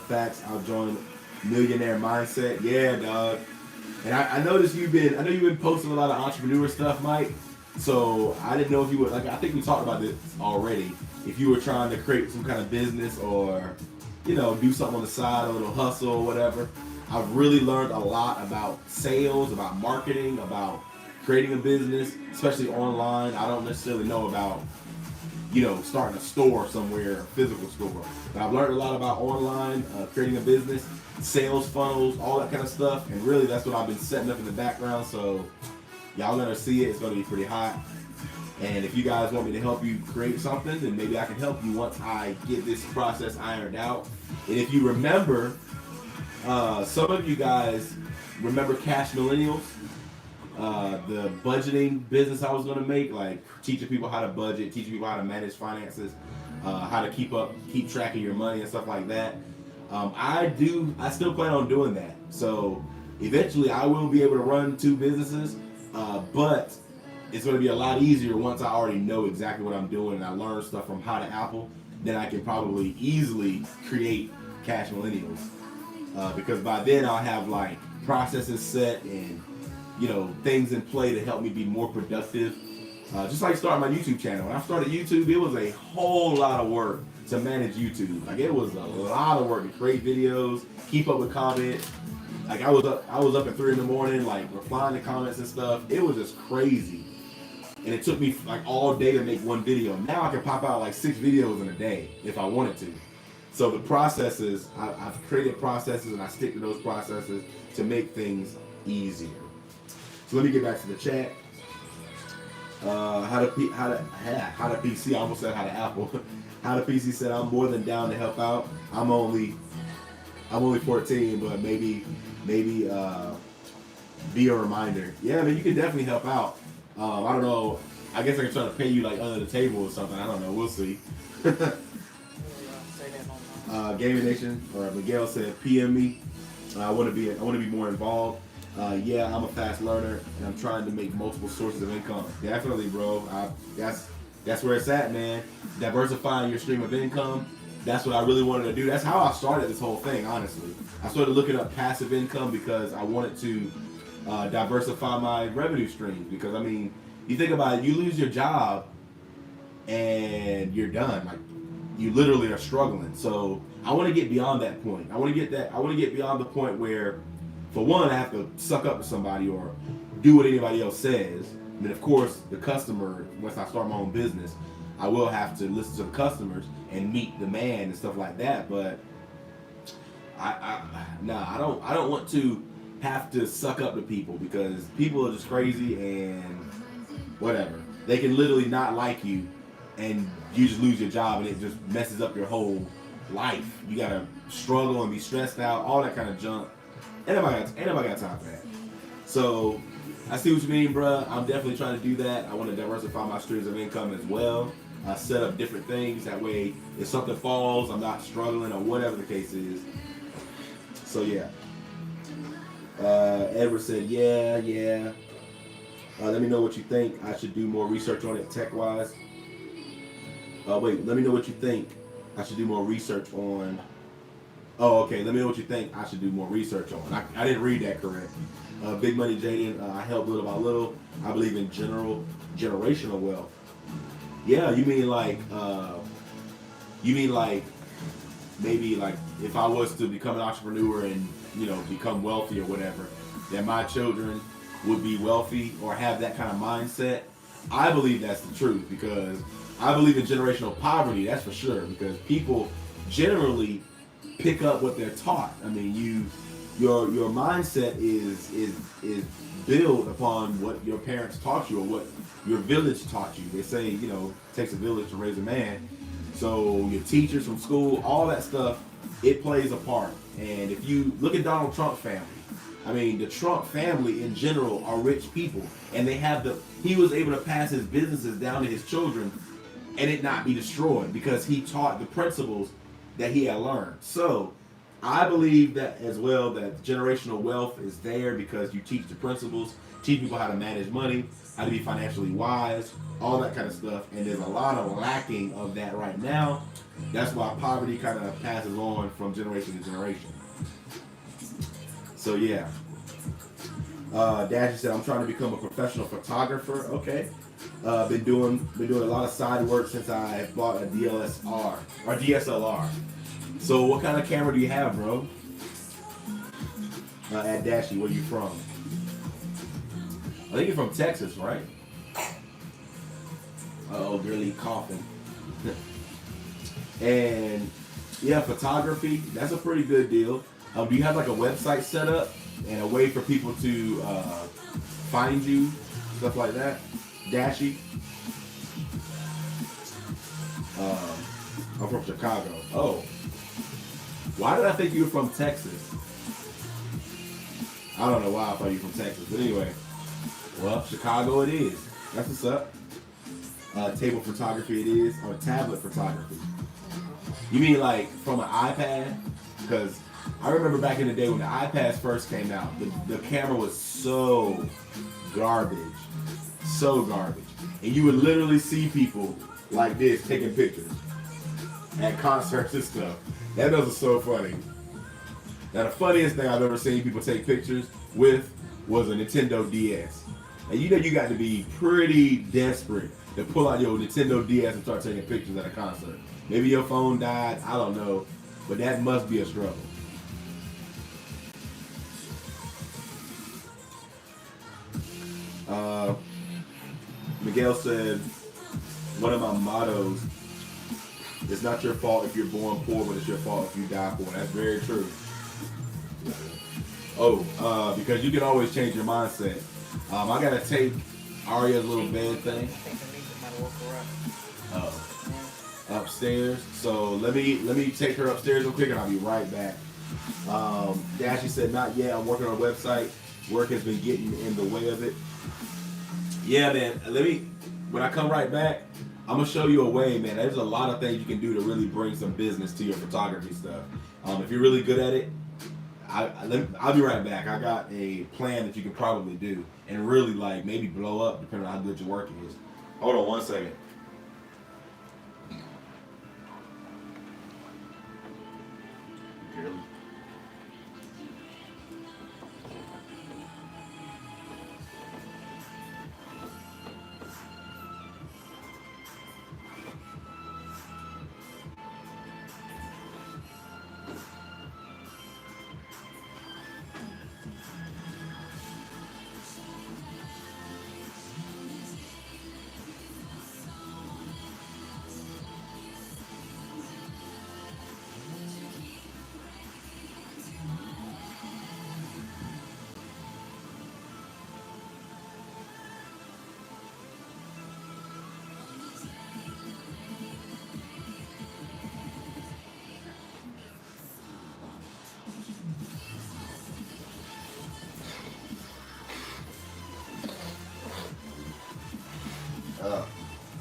Facts, I'll join Millionaire Mindset. Yeah, dog. And I noticed you've been posting a lot of entrepreneur stuff, Mike. So I didn't know if you would, like, I think we talked about this already. If you were trying to create some kind of business or, do something on the side, a little hustle or whatever. I've really learned a lot about sales, about marketing, about creating a business, especially online. I don't necessarily know about, starting a store somewhere, a physical store. But I've learned a lot about online, creating a business, sales funnels, all that kind of stuff. And really, that's what I've been setting up in the background. So y'all gonna see it. It's gonna be pretty hot. And if you guys want me to help you create something, then maybe I can help you once I get this process ironed out. And if you remember, some of you guys remember Cash Millennials, the budgeting business I was going to make, like teaching people how to budget, teaching people how to manage finances, how to keep track of your money and stuff like that. I still plan on doing that. So eventually I will be able to run 2 businesses, but it's going to be a lot easier once I already know exactly what I'm doing and I learn stuff from How to Apple. Then I can probably easily create Cash Millennials, because by then I'll have like processes set and things in play to help me be more productive. Just like starting my YouTube channel. When I started YouTube, it was a whole lot of work to manage YouTube. Like it was a lot of work to create videos, keep up with comments. Like I was up at 3 in the morning, like replying to comments and stuff. It was just crazy. And it took me like all day to make one video. Now I can pop out like 6 videos in a day if I wanted to. So the processes, I've created processes and I stick to those processes to make things easier. So let me get back to the chat. How to PC, I almost said how to Apple. How to PC said, I'm more than down to help out. I'm only 14, but maybe be a reminder. Yeah, man, you can definitely help out. I don't know. I guess I can try to pay you like under the table or something. I don't know. We'll see. Gaming Nation or Miguel said, PM me. I want to be more involved. Yeah, I'm a fast learner and I'm trying to make multiple sources of income. Definitely, bro. That's where it's at, man. Diversifying your stream of income. That's what I really wanted to do. That's how I started this whole thing, honestly. I started looking up passive income because I wanted to diversify my revenue streams. Because, I mean, you think about it, you lose your job and you're done. Like, you literally are struggling. So I want to get beyond that point. I want to get beyond the point where, for one, I have to suck up to somebody or do what anybody else says. I mean, of course, the customer, once I start my own business, I will have to listen to the customers and meet demand and stuff like that. But I don't want to have to suck up to people, because people are just crazy and whatever. They can literally not like you and you just lose your job and it just messes up your whole life. You gotta struggle and be stressed out, all that kind of junk. Ain't nobody got time for that. So I see what you mean, bruh. I'm definitely trying to do that. I want to diversify my streams of income as well. Set up different things. That way, if something falls, I'm not struggling or whatever the case is. So yeah. Edward said, yeah. Let me know what you think. I should do more research on it tech-wise. Wait, let me know what you think. I should do more research on. Oh, okay. Let me know what you think I should do more research on. I didn't read that correct. Big Money Jaden, I help little by little. I believe in generational wealth. Yeah, you mean like maybe like if I was to become an entrepreneur and become wealthy or whatever, that my children would be wealthy or have that kind of mindset. I believe that's the truth, because I believe in generational poverty. That's for sure, because people generally pick up what they're taught. I mean, your mindset is built upon what your parents taught you or what your village taught you. They say, it takes a village to raise a man. So your teachers from school, all that stuff, it plays a part. And if you look at Donald Trump's family, I mean, the Trump family in general are rich people, and he was able to pass his businesses down to his children and it not be destroyed because he taught the principles that he had learned. So I believe that as well, that generational wealth is there because you teach the principles, teach people how to manage money, how to be financially wise, all that kind of stuff. And there's a lot of lacking of that right now. That's why poverty kind of passes on from generation to generation. So yeah. Dashy said, I'm trying to become a professional photographer. Okay. Been doing a lot of side work since I bought a DSLR. So what kind of camera do you have, bro? At Dashy, where you from? I think you're from Texas, right? Uh-oh, girly coughing. And yeah, photography, that's a pretty good deal. Do you have like a website set up and a way for people to find you, stuff like that? Dashy? from Chicago. Oh. Why did I think you were from Texas? I don't know why I thought you were from Texas. But anyway. Well, Chicago it is. That's what's up. Table photography it is. Or tablet photography. You mean like from an iPad? Because I remember back in the day when the iPads first came out, the camera was so garbage. So garbage. And you would literally see people like this taking pictures at concerts and stuff. That was so funny. Now the funniest thing I've ever seen people take pictures with was a Nintendo DS. And you know you got to be pretty desperate to pull out your Nintendo DS and start taking pictures at a concert. Maybe your phone died, I don't know. But that must be a struggle. Miguel said, one of my mottos, it's not your fault if you're born poor, but it's your fault if you die poor. That's very true. Oh, because you can always change your mindset. I gotta take Aria's little bed thing. Upstairs. So let me take her upstairs real quick and I'll be right back. Dashy said, not yet. I'm working on a website. Work has been getting in the way of it. Yeah, man. When I come right back, I'm gonna show you a way, man. There's a lot of things you can do to really bring some business to your photography stuff. If you're really good at it, I'll be right back. I got a plan that you can probably do and really like maybe blow up depending on how good your work is. Hold on one second.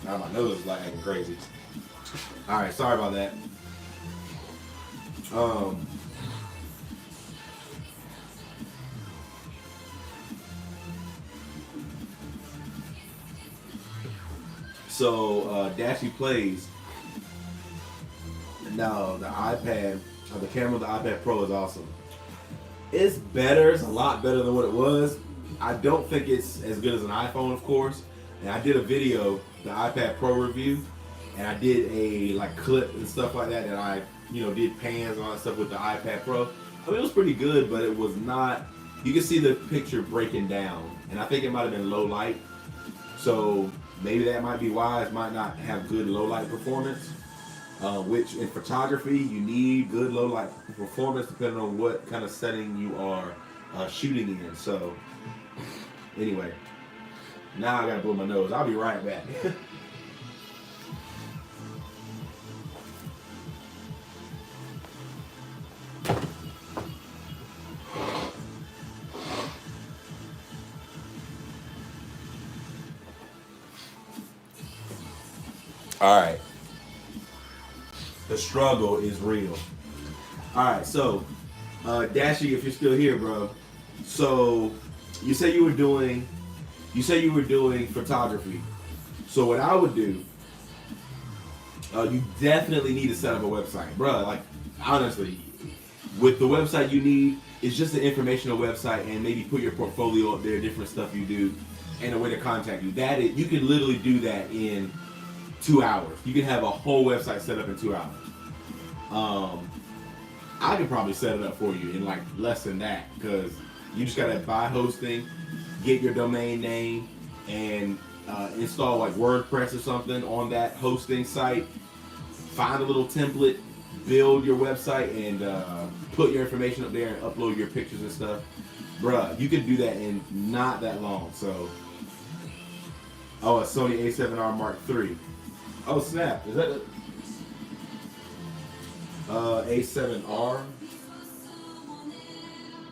Now my nose is like acting crazy. All right, sorry about that. So Dashy Plays. Now the iPad, the camera of the iPad Pro is awesome. It's better. It's a lot better than what it was. I don't think it's as good as an iPhone, of course. And I did a video, the iPad Pro review, and I did a like clip and stuff like that. And I, did pans and all that stuff with the iPad Pro. I mean, it was pretty good, but it was not. You can see the picture breaking down, and I think it might have been low light. So maybe that might be why it might not have good low light performance. Which in photography you need good low light performance depending on what kind of setting you are shooting in. So anyway, now I gotta blow my nose. I'll be right back. All right. The struggle is real. All right, so Dashy, if you're still here, bro. So you say you were doing photography. So what I would do, you definitely need to set up a website, bro. Like honestly, with the website you need, it's just an informational website, and maybe put your portfolio up there, different stuff you do, and a way to contact you. You can literally do that in 2 hours. You can have a whole website set up in 2 hours. I could probably set it up for you in like less than that, because you just gotta buy hosting, get your domain name, and install like WordPress or something on that hosting site. Find a little template, build your website, and put your information up there and upload your pictures and stuff. Bruh, you can do that in not that long. So, a Sony A7R Mark III. Oh snap! Is that? A7R.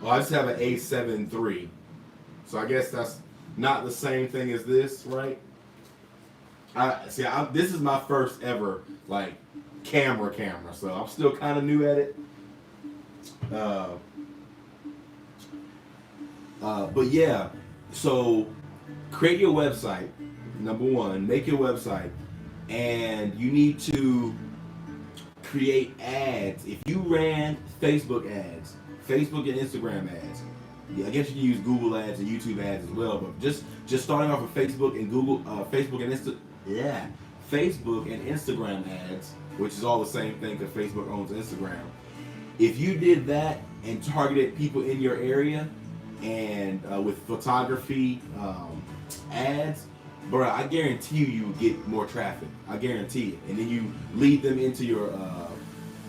Well, I just have an A7 III. So I guess that's not the same thing as this, right? This is my first ever like camera, so I'm still kind of new at it. But yeah, so create your website. Number one, make your website, and you need to create ads. If you ran Facebook ads, Facebook and Instagram ads, yeah, I guess you can use Google ads and YouTube ads as well. But just starting off with Facebook and Google, Facebook and Instagram ads, which is all the same thing because Facebook owns Instagram. If you did that and targeted people in your area, and with photography ads, bro, I guarantee you would get more traffic. I guarantee it. And then you lead them into your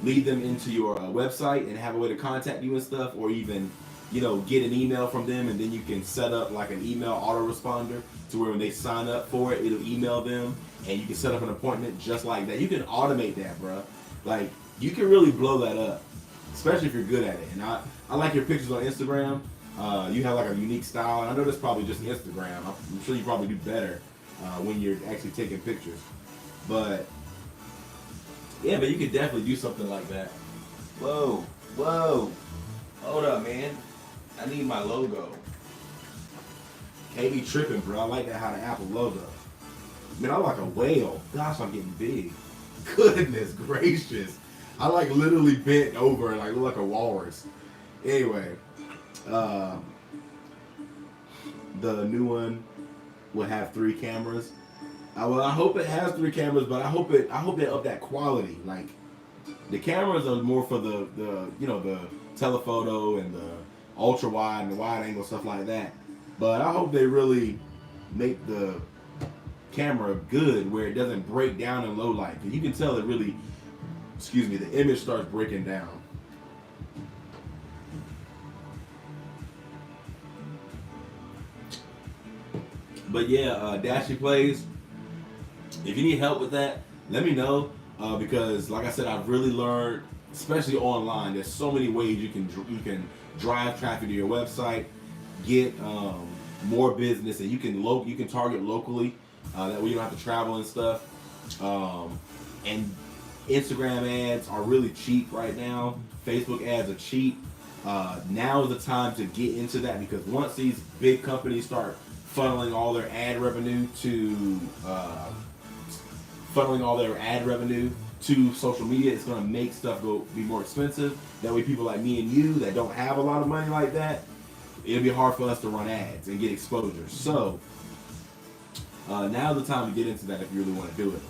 website and have a way to contact you and stuff, or even get an email from them, and then you can set up like an email autoresponder to where when they sign up for it, it'll email them, and you can set up an appointment just like that. You can automate that, bro. Like, you can really blow that up, especially if you're good at it. And I like your pictures on Instagram. You have like a unique style, and I know that's probably just Instagram. I'm sure you probably do better when you're actually taking pictures. But yeah, but you could definitely do something like that. Whoa, hold up, man. I need my logo. Can't be tripping, bro. I like that how the Apple logo. Man, I'm like a whale. Gosh, I'm getting big. Goodness gracious. I like literally bent over and like look like a walrus. Anyway, the new one will have 3 cameras. Well, I hope it has 3 cameras, but I hope they up that quality. Like, the cameras are more for the the telephoto and the ultra wide and the wide angle stuff like that. But I hope they really make the camera good where it doesn't break down in low light. And you can tell it really, the image starts breaking down. But yeah, Dashy Plays, if you need help with that, let me know. Because like I said, I've really learned, especially online, there's so many ways you can drive traffic to your website, get more business, and you can target locally. That way you don't have to travel and stuff. And Instagram ads are really cheap right now. Facebook ads are cheap. Now is the time to get into that, because once these big companies start funneling all their ad revenue to social media, it's going to make stuff be more expensive. That way people like me and you that don't have a lot of money like that, it'll be hard for us to run ads and get exposure. So now's the time to get into that if you really want to do it.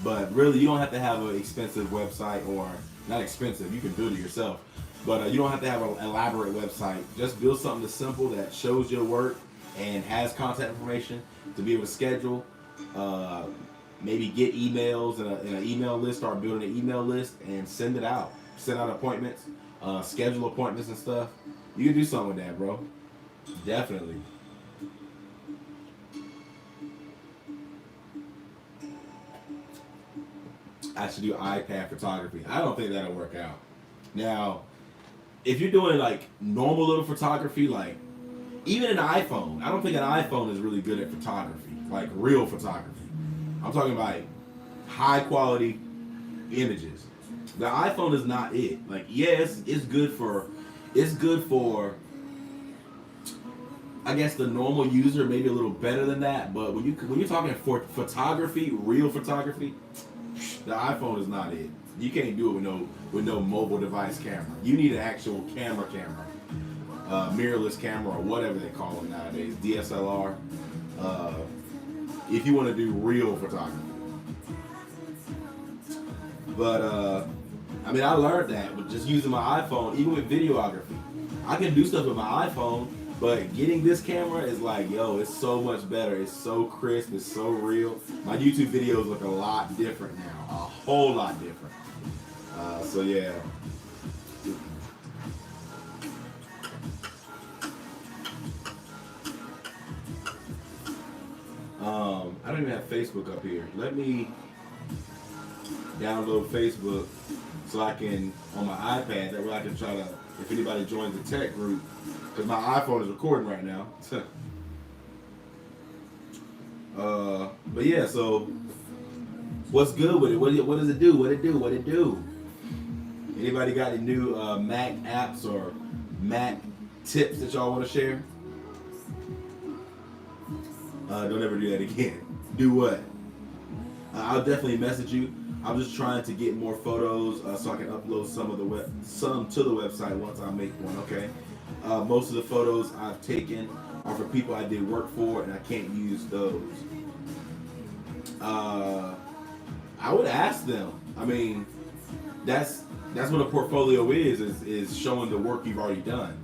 But really, you don't have to have an expensive website, or not expensive, you can build it yourself. But you don't have to have an elaborate website. Just build something that's simple, that shows your work and has contact information to be able to schedule. Maybe get emails in an email list, start building an email list and send it out. Send out appointments, schedule appointments and stuff. You can do something with that, bro. Definitely. I should do iPad photography. I don't think that'll work out. Now, if you're doing like normal little photography, like even an iPhone, I don't think an iPhone is really good at photography, like real photography. I'm talking about high quality images. The iPhone is not it. Like, yes, it's good for I guess the normal user, maybe a little better than that. But when you're talking for photography, real photography, the iPhone is not it. You can't do it with no mobile device camera. You need an actual camera, mirrorless camera, or whatever they call them nowadays, DSLR. If you want to do real photography. But I mean, I learned that with just using my iPhone, even with videography. I can do stuff with my iPhone, but getting this camera is like, yo, it's so much better. It's so crisp. It's so real. My YouTube videos look a lot different now. A whole lot different. So yeah. I don't even have Facebook up here. Let me download Facebook so I can on my iPad. That way I can try to, if anybody joins the tech group, because my iPhone is recording right now. But yeah, so what's good with it? What does it do? What it do? Anybody got any new Mac apps or Mac tips that y'all want to share? Don't ever do that again. Do what? I'll definitely message you. I'm just trying to get more photos so I can upload some to the website once I make one. Okay. Most of the photos I've taken are for people I did work for, and I can't use those. I would ask them. I mean, that's what a portfolio is showing the work you've already done.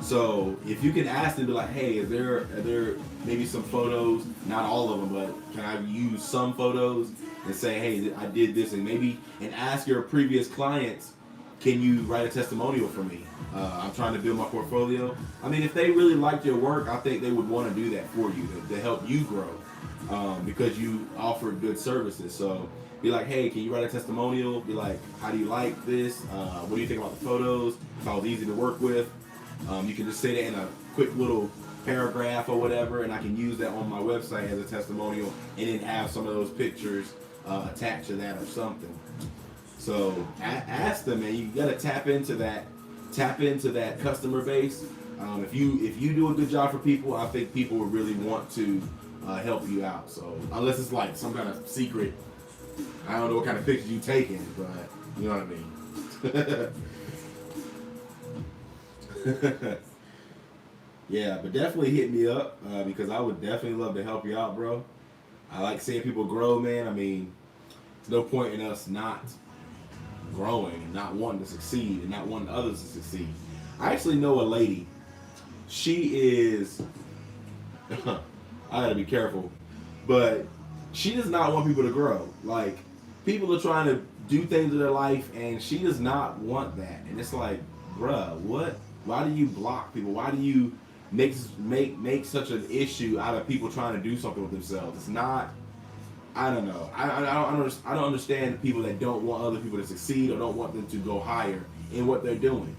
So if you can ask them, be like, hey, are there maybe some photos, not all of them, but can I use some photos and say, hey, I did this, and ask your previous clients, can you write a testimonial for me? I'm trying to build my portfolio. I mean, if they really liked your work, I think they would want to do that for you to help you grow because you offered good services. So be like, hey, can you write a testimonial? Be like, how do you like this? What do you think about the photos? If I was easy to work with. You can just say that in a quick little paragraph or whatever, and I can use that on my website as a testimonial and then have some of those pictures attached to that or something. So ask them, man. You gotta tap into that customer base. If you do a good job for people, I think people will really want to help you out. So unless it's like some kind of secret, I don't know what kind of pictures you taking, but you know what I mean. Yeah, but definitely hit me up because I would definitely love to help you out, bro. I like seeing people grow, man. I mean, there's no point in us not growing and not wanting to succeed and not wanting others to succeed. I actually know a lady. She is, I gotta be careful, but she does not want people to grow. Like, people are trying to do things in their life and she does not want that. And it's like, bruh, what? Why do you block people? Why do you make such an issue out of people trying to do something with themselves? It's not. I don't know. I don't understand people that don't want other people to succeed or don't want them to go higher in what they're doing.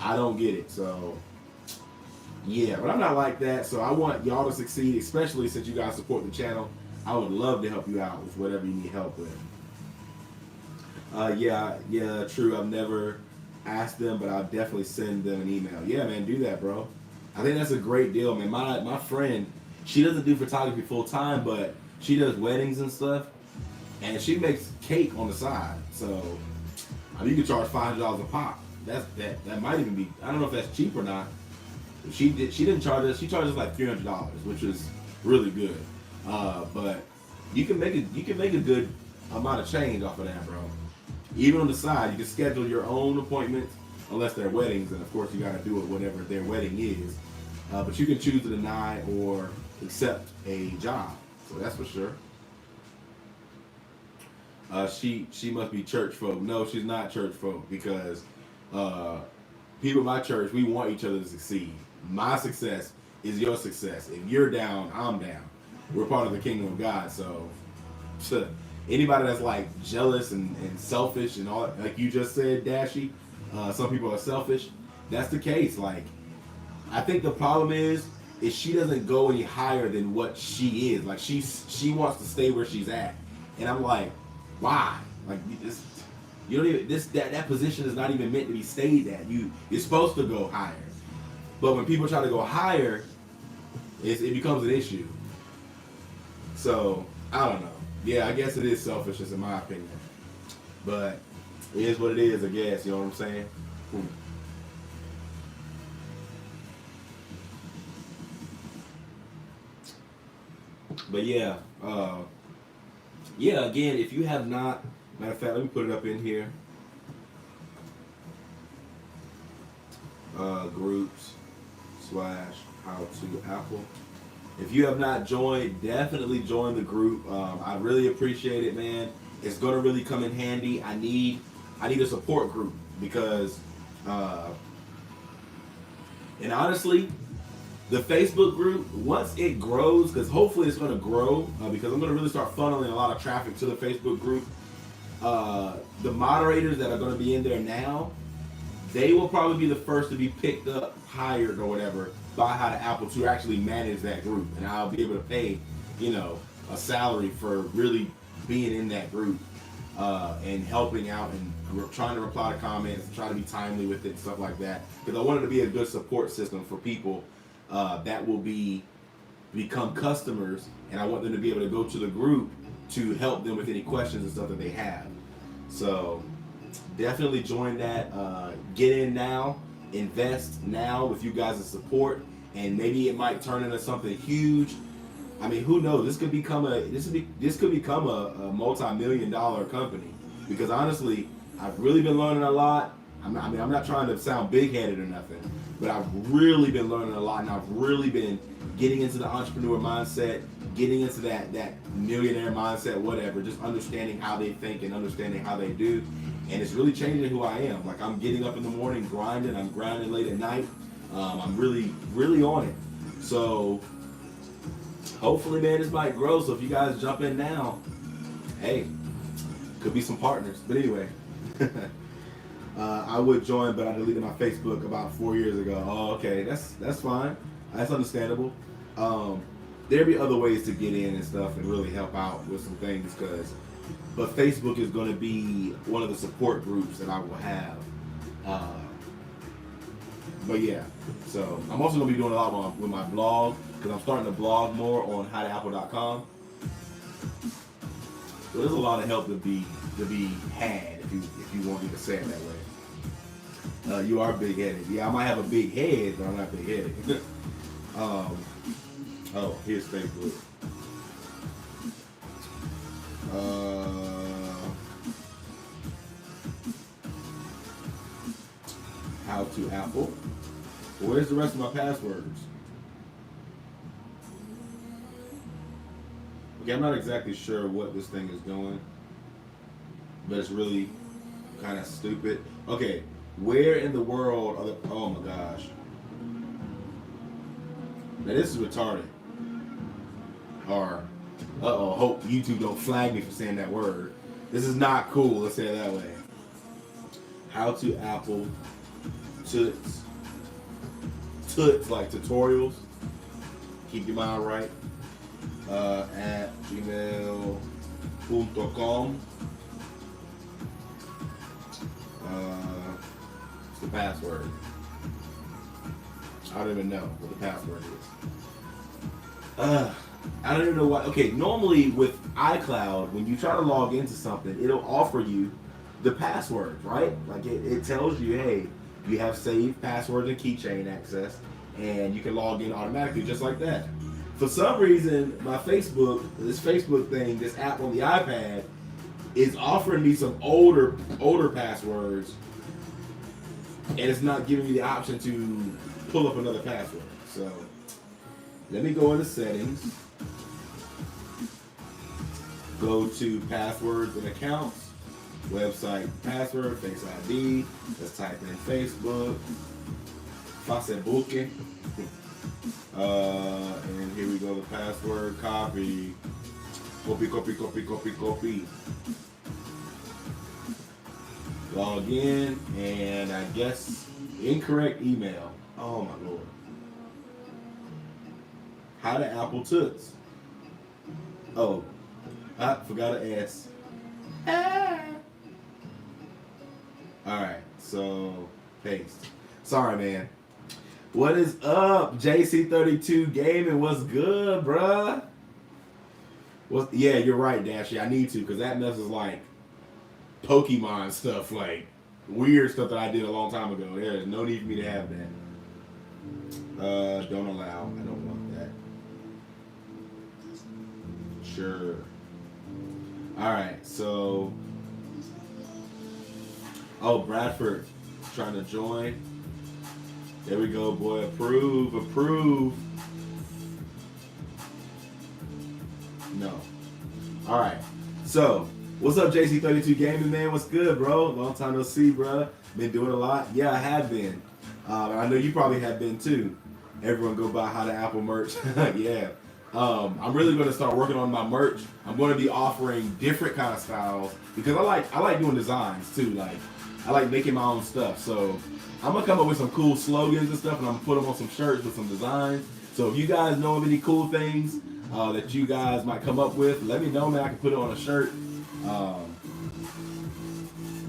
I don't get it. So yeah, but I'm not like that. So I want y'all to succeed, especially since you guys support the channel. I would love to help you out with whatever you need help with. Yeah, true. I've never ask them, but I'll definitely send them an email. Yeah, man, do that, bro. I think that's a great deal, man. My friend, she doesn't do photography full time, but she does weddings and stuff, and she makes cake on the side. So, I mean, you can charge $500 a pop. That might even be. I don't know if that's cheap or not. She didn't charge us. She charges like $300, which is really good. But you can make a good amount of change off of that, bro. Even on the side, you can schedule your own appointments, unless they're weddings, and of course you got to do it whatever their wedding is. But you can choose to deny or accept a job, so that's for sure. She must be church folk. No, she's not church folk because people in my church, we want each other to succeed. My success is your success. If you're down, I'm down. We're part of the kingdom of God, so. Anybody that's like jealous and selfish and all, like you just said, Dashy, some people are selfish. That's the case. Like, I think the problem is she doesn't go any higher than what she is. Like, she wants to stay where she's at, and I'm like, why? Like, you don't even that position is not even meant to be stayed at. You're supposed to go higher, but when people try to go higher, it becomes an issue. So I don't know. Yeah, I guess it is selfishness in my opinion. But it is what it is, I guess. You know what I'm saying? But yeah. Again, if you have not, matter of fact, let me put it up in here. Groups / how to Apple. If you have not joined, definitely join the group. I really appreciate it, man. It's gonna really come in handy. I need a support group because, and honestly, the Facebook group, once it grows, because hopefully it's gonna grow, because I'm gonna really start funneling a lot of traffic to the Facebook group. the moderators that are going to be in there now, they will probably be the first to be picked up, hired, or whatever by How to Apple to actually manage that group, and I'll be able to pay, a salary for really being in that group and helping out and trying to reply to comments and try to be timely with it and stuff like that. Because I want it to be a good support system for people that will become customers, and I want them to be able to go to the group to help them with any questions and stuff that they have. So definitely join that. Get in now, invest now with you guys' support, and maybe it might turn into something huge. I mean, who knows? This could become a multi-million-dollar company. Because honestly, I've really been learning a lot. I'm not trying to sound big-headed or nothing, but I've really been learning a lot, and I've really been getting into the entrepreneur mindset, getting into that millionaire mindset, whatever. Just understanding how they think and understanding how they do, and it's really changing who I am. Like, I'm getting up in the morning, grinding. I'm grinding late at night. I'm really, really on it. So hopefully, man, this might grow. So if you guys jump in now, hey, could be some partners. But anyway, I would join, but I deleted my Facebook about 4 years ago. Oh, okay, that's fine. That's understandable. There'll be other ways to get in and stuff and really help out with some things, but Facebook is going to be one of the support groups that I will have. But yeah, so I'm also going to be doing a lot with my blog, because I'm starting to blog more on howtoapple.com. So there's a lot of help to be had if you want me to say it that way. You are big-headed. Yeah, I might have a big head, but I'm not big-headed. Oh, here's Facebook. How to Apple. Where's the rest of my passwords? Okay, I'm not exactly sure what this thing is doing, but it's really kind of stupid. Okay, where in the world are the... Oh my gosh. Now this is retarded. Or, hope YouTube don't flag me for saying that word. This is not cool, let's say it that way. How to Apple Toots. Toots, like tutorials. Keep your mind right. At gmail.com. It's the password. I don't even know what the password is. I don't even know why. Okay, normally with iCloud, when you try to log into something, it'll offer you the password, right? Like it tells you, hey, you have saved passwords and keychain access, and you can log in automatically just like that. For some reason, this Facebook thing, this app on the iPad, is offering me some older passwords, and it's not giving me the option to pull up another password. So let me go into settings, go to passwords and accounts, website password, Face ID. Let's type in Facebook, Facebook, and here we go. The password, copy. Log in, and I guess incorrect email. Oh my lord. How to Apple Toots. Oh, I forgot an S. Alright, so paste. Sorry, man. What is up, JC32 Gaming? What's good, bruh? Yeah, you're right, Dashy. I need to, because that messes like Pokemon stuff, like weird stuff that I did a long time ago. There's no need for me to have that. Don't allow. I don't want that. Sure. Alright, so... Oh, Bradford trying to join. There we go, boy. Approve. No. Alright. So, what's up, JC32 Gaming, man? What's good, bro? Long time no see, bro. Been doing a lot? Yeah, I have been. I know you probably have been, too. Everyone go buy How to Apple merch. Yeah. I'm really going to start working on my merch. I'm going to be offering different kind of styles because I like doing designs too. Like I like making my own stuff. So I'm gonna come up with some cool slogans and stuff, and I'm gonna put them on some shirts with some designs. So if you guys know of any cool things that you guys might come up with, let me know, man. I can put it on a shirt.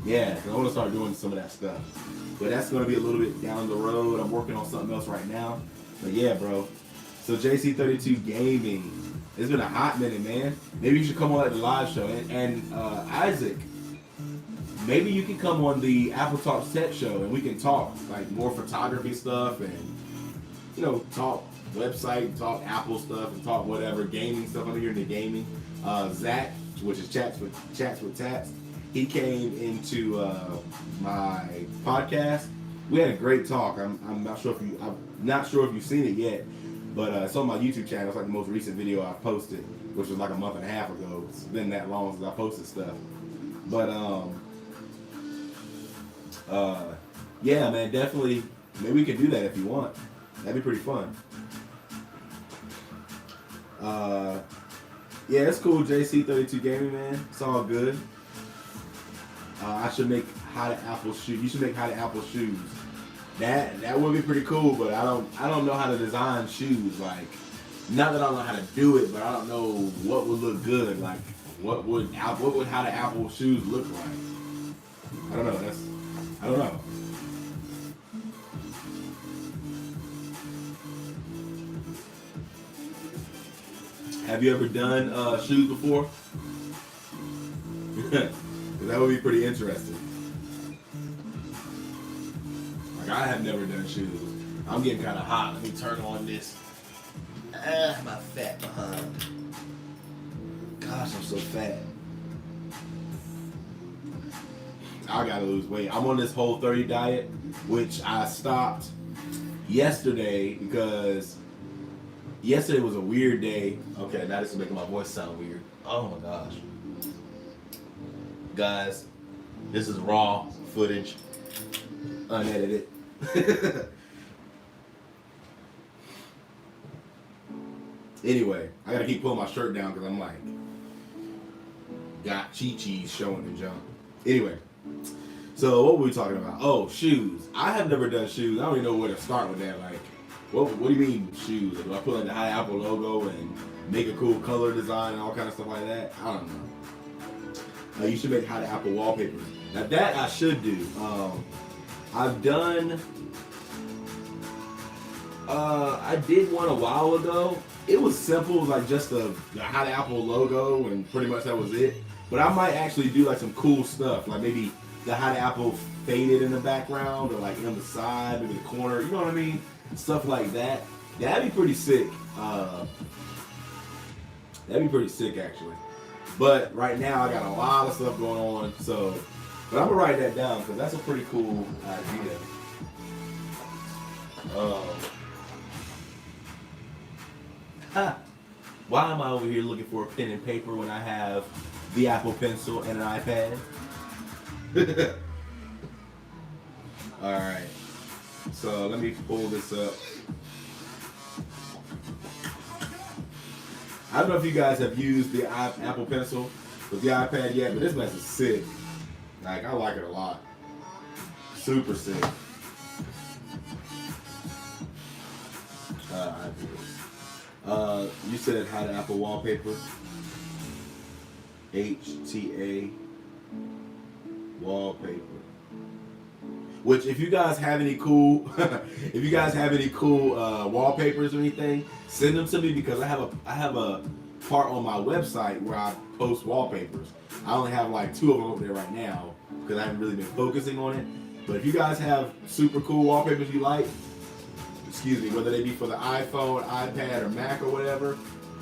Yeah, 'cause I want to start doing some of that stuff. But that's going to be a little bit down the road. I'm working on something else right now. But yeah, bro. So JC32 Gaming. It's been a hot minute, man. Maybe you should come on at the live show. And Isaac, maybe you can come on the Apple Talk Tech show and we can talk like more photography stuff and, you know, talk website, talk Apple stuff, and talk whatever, gaming stuff. I'm here into gaming. Zach, which is Chats with Tats. He came into my podcast. We had a great talk. I'm not sure if you've seen it yet, but it's on my YouTube channel. It's like the most recent video I posted, which was like a month and a half ago. It's been that long since I posted stuff. But yeah, man, definitely. Maybe we can do that if you want. That'd be pretty fun. Yeah, it's cool. JC32 Gaming, man. It's all good. I should make how to Apple shoes. You should make how to Apple shoes. That would be pretty cool, but I don't know how to design shoes. Like, not that I don't know how to do it, but I don't know what would look good. Like, what would how to Apple shoes look like? I don't know. I don't know. Have you ever done shoes before? That would be pretty interesting. Like, I have never done shoes. I'm getting kind of hot. Let me turn on this. My fat behind. Gosh, I'm so fat. I gotta lose weight. I'm on this Whole30 diet, which I stopped yesterday because yesterday was a weird day. Okay, now this is making my voice sound weird. Oh my gosh. Guys, this is raw footage, unedited. Anyway, I gotta keep pulling my shirt down because I'm like, got chi-chis showing and jump. Anyway, so what were we talking about? Oh, shoes. I have never done shoes. I don't even know where to start with that. Like, what do you mean shoes? Do I put like the High Apple logo and make a cool color design and all kind of stuff like that? I don't know. You should make High Apple wallpapers. Now that I should do. I've done. I did one a while ago. It was simple, it was like just the High Apple logo, and pretty much that was it. But I might actually do like some cool stuff, like maybe the High Apple faded in the background, or like on the side, maybe the corner. You know what I mean? Stuff like that. That'd be pretty sick. That'd be pretty sick, actually. But right now, I got a lot of stuff going on, so. But I'm gonna write that down because that's a pretty cool idea. Why am I over here looking for a pen and paper when I have the Apple Pencil and an iPad? All right. So let me pull this up. I don't know if you guys have used the Apple Pencil with the iPad yet, but this mess is sick. Like, I like it a lot. Super sick. You said how to Apple wallpaper. HTA wallpaper. Which, if you guys have any cool, wallpapers or anything, send them to me because I have a part on my website where I post wallpapers. I only have like 2 of them over there right now because I haven't really been focusing on it. But if you guys have super cool wallpapers you like, whether they be for the iPhone, iPad, or Mac or whatever,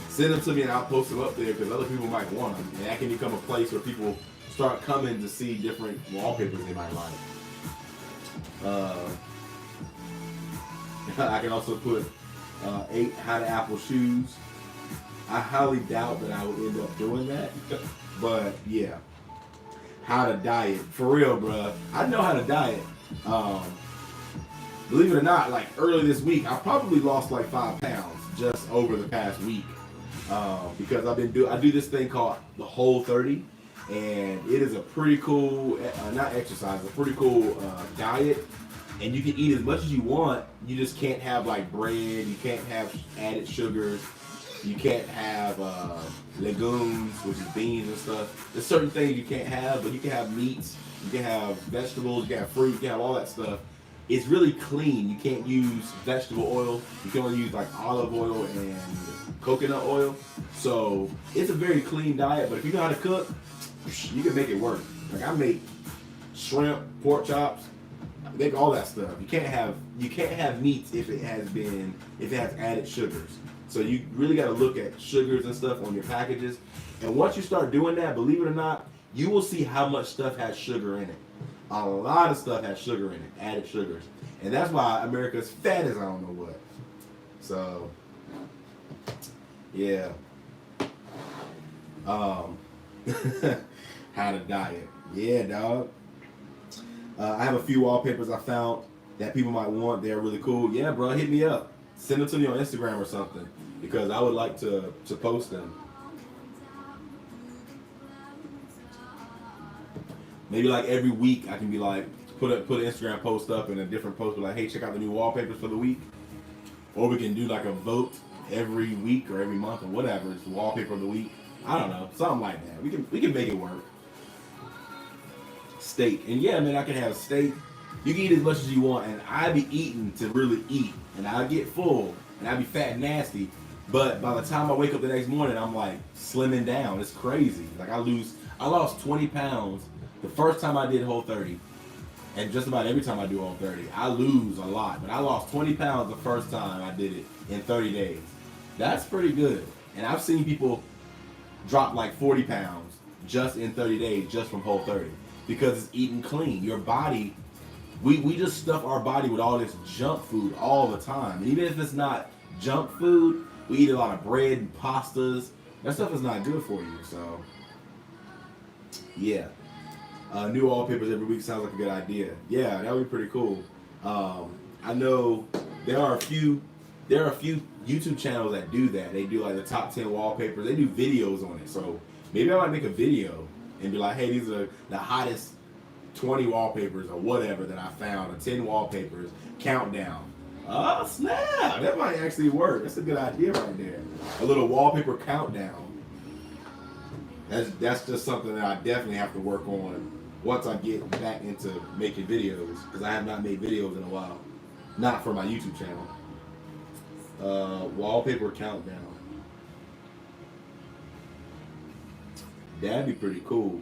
send them to me and I'll post them up there because other people might want them. And that can become a place where people start coming to see different wallpapers they might like. I can also put 8 how to Apple shoes. I highly doubt that I would end up doing that, but yeah. How to diet. For real, bruh. I know how to diet. Believe it or not, like earlier this week, I probably lost like 5 pounds just over the past week. because I do this thing called the Whole 30, and it is a pretty cool, not exercise, a pretty cool diet. And you can eat as much as you want. You just can't have like bread. You can't have added sugars. You can't have legumes, which is beans and stuff. There's certain things you can't have, but you can have meats. You can have vegetables. You can have fruit. You can have all that stuff. It's really clean. You can't use vegetable oil. You can only use like olive oil and coconut oil. So it's a very clean diet. But if you know how to cook, you can make it work. Like I make shrimp, pork chops. Make all that stuff. You can't have meats if it has added sugars. So you really got to look at sugars and stuff on your packages. And once you start doing that, believe it or not, you will see how much stuff has sugar in it. A lot of stuff has sugar in it, added sugars. And that's why America's fat as I don't know what. So yeah. How to diet. Yeah, dog. I have a few wallpapers I found that people might want. They're really cool. Yeah, bro, hit me up. Send them to me on Instagram or something because I would like to post them. Maybe like every week I can be like put an Instagram post up and a different post be like, hey, check out the new wallpapers for the week. Or we can do like a vote every week or every month or whatever. It's the wallpaper of the week. I don't know, something like that. We can make it work. Steak. And yeah, man, I can have steak. You can eat as much as you want, and I be eating to really eat, and I get full, and I be fat and nasty. But by the time I wake up the next morning, I'm like slimming down. It's crazy. Like I lost 20 pounds the first time I did Whole 30, and just about every time I do Whole 30, I lose a lot. But I lost 20 pounds the first time I did it in 30 days. That's pretty good. And I've seen people drop like 40 pounds just in 30 days, just from Whole 30. Because it's eating clean. Your body, we just stuff our body with all this junk food all the time. And even if it's not junk food, we eat a lot of bread and pastas. That stuff is not good for you. So, yeah. New wallpapers every week sounds like a good idea. Yeah, that would be pretty cool. I know there are a few YouTube channels that do that. They do like the top 10 wallpapers. They do videos on it. So maybe I might make a video and be like, hey, these are the hottest 20 wallpapers or whatever that I found, or 10 wallpapers, countdown. Oh, snap! That might actually work. That's a good idea right there. A little wallpaper countdown. That's just something that I definitely have to work on once I get back into making videos, because I have not made videos in a while. Not for my YouTube channel. Wallpaper countdown. That'd be pretty cool.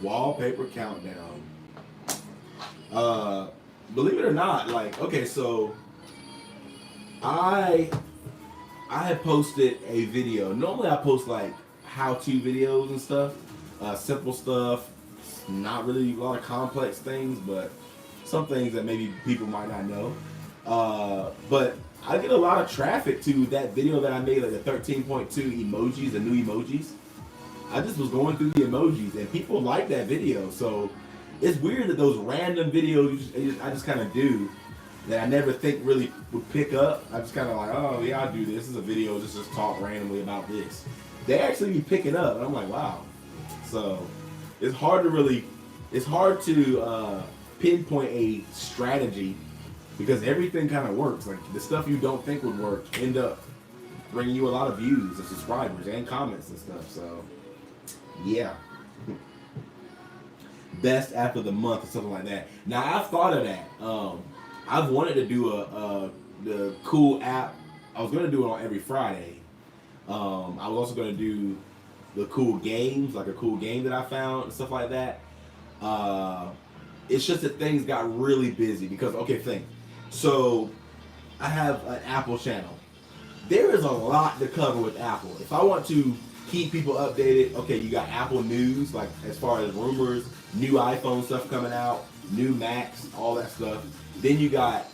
Wallpaper countdown. Believe it or not, like, okay, so I had posted a video. Normally I post like how-to videos and stuff, simple stuff, not really a lot of complex things, but some things that maybe people might not know. But I get a lot of traffic to that video that I made, like the 13.2 emojis, the new emojis. I just was going through the emojis and people like that video. So it's weird that those random videos I just kind of do that I never think really would pick up. I just kind of like, oh yeah, I'll do this. This is a video, just talk randomly about this. They actually be picking up and I'm like, wow. So it's hard to pinpoint a strategy, because everything kind of works. Like the stuff you don't think would work end up bringing you a lot of views and subscribers and comments and stuff. So yeah. Best app of the month or something like that. Now I've thought of that. I've wanted to do the cool app. I was gonna do it on every Friday. I was also gonna do the cool games, like a cool game that I found and stuff like that. It's just that things got really busy because, okay, think. So I have an Apple channel. There is a lot to cover with Apple. If I want to keep people updated, okay, you got Apple News, like as far as rumors, new iPhone stuff coming out, new Macs, all that stuff. Then you got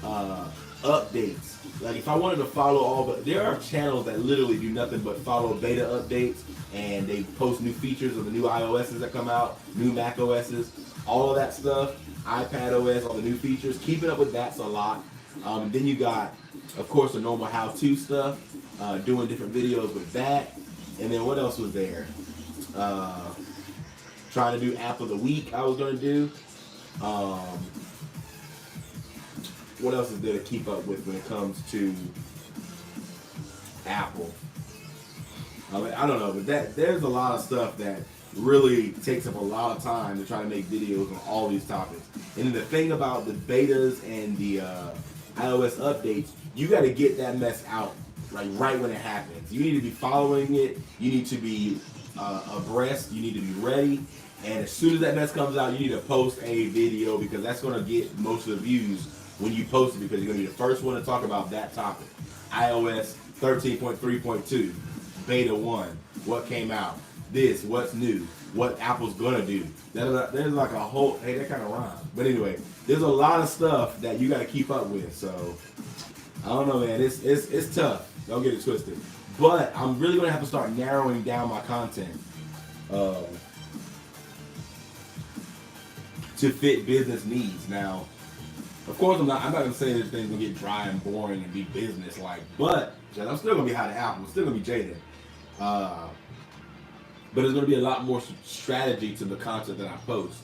updates. Like if I wanted to follow there are channels that literally do nothing but follow beta updates, and they post new features of the new iOSs that come out, new Mac OSs, all of that stuff, iPad OS, all the new features. Keeping up with that's a lot. Then you got, of course, the normal how-to stuff, doing different videos with that. And then what else was there? Trying to do app of the week I was going to do. What else is there to keep up with when it comes to Apple? I don't know, but there's a lot of stuff that really takes up a lot of time to try to make videos on all these topics. And then the thing about the betas and the iOS updates, you got to get that mess out right when it happens. You need to be following it. You need to be abreast. You need to be ready. And as soon as that mess comes out, you need to post a video because that's going to get most of the views when you post it because you're going to be the first one to talk about that topic. iOS 13.3.2, beta 1, what came out, this, what's new, what Apple's going to do. There's like a whole, hey, that kind of rhymes. But anyway, there's a lot of stuff that you got to keep up with. So, I don't know, man. It's tough. Don't get it twisted. But I'm really going to have to start narrowing down my content. To fit business needs. Now, of course, I'm not gonna say this thing's gonna get dry and boring and be business like, but I'm still gonna be How to Apple. I'm still gonna be Jaden. But there's gonna be a lot more strategy to the content that I post.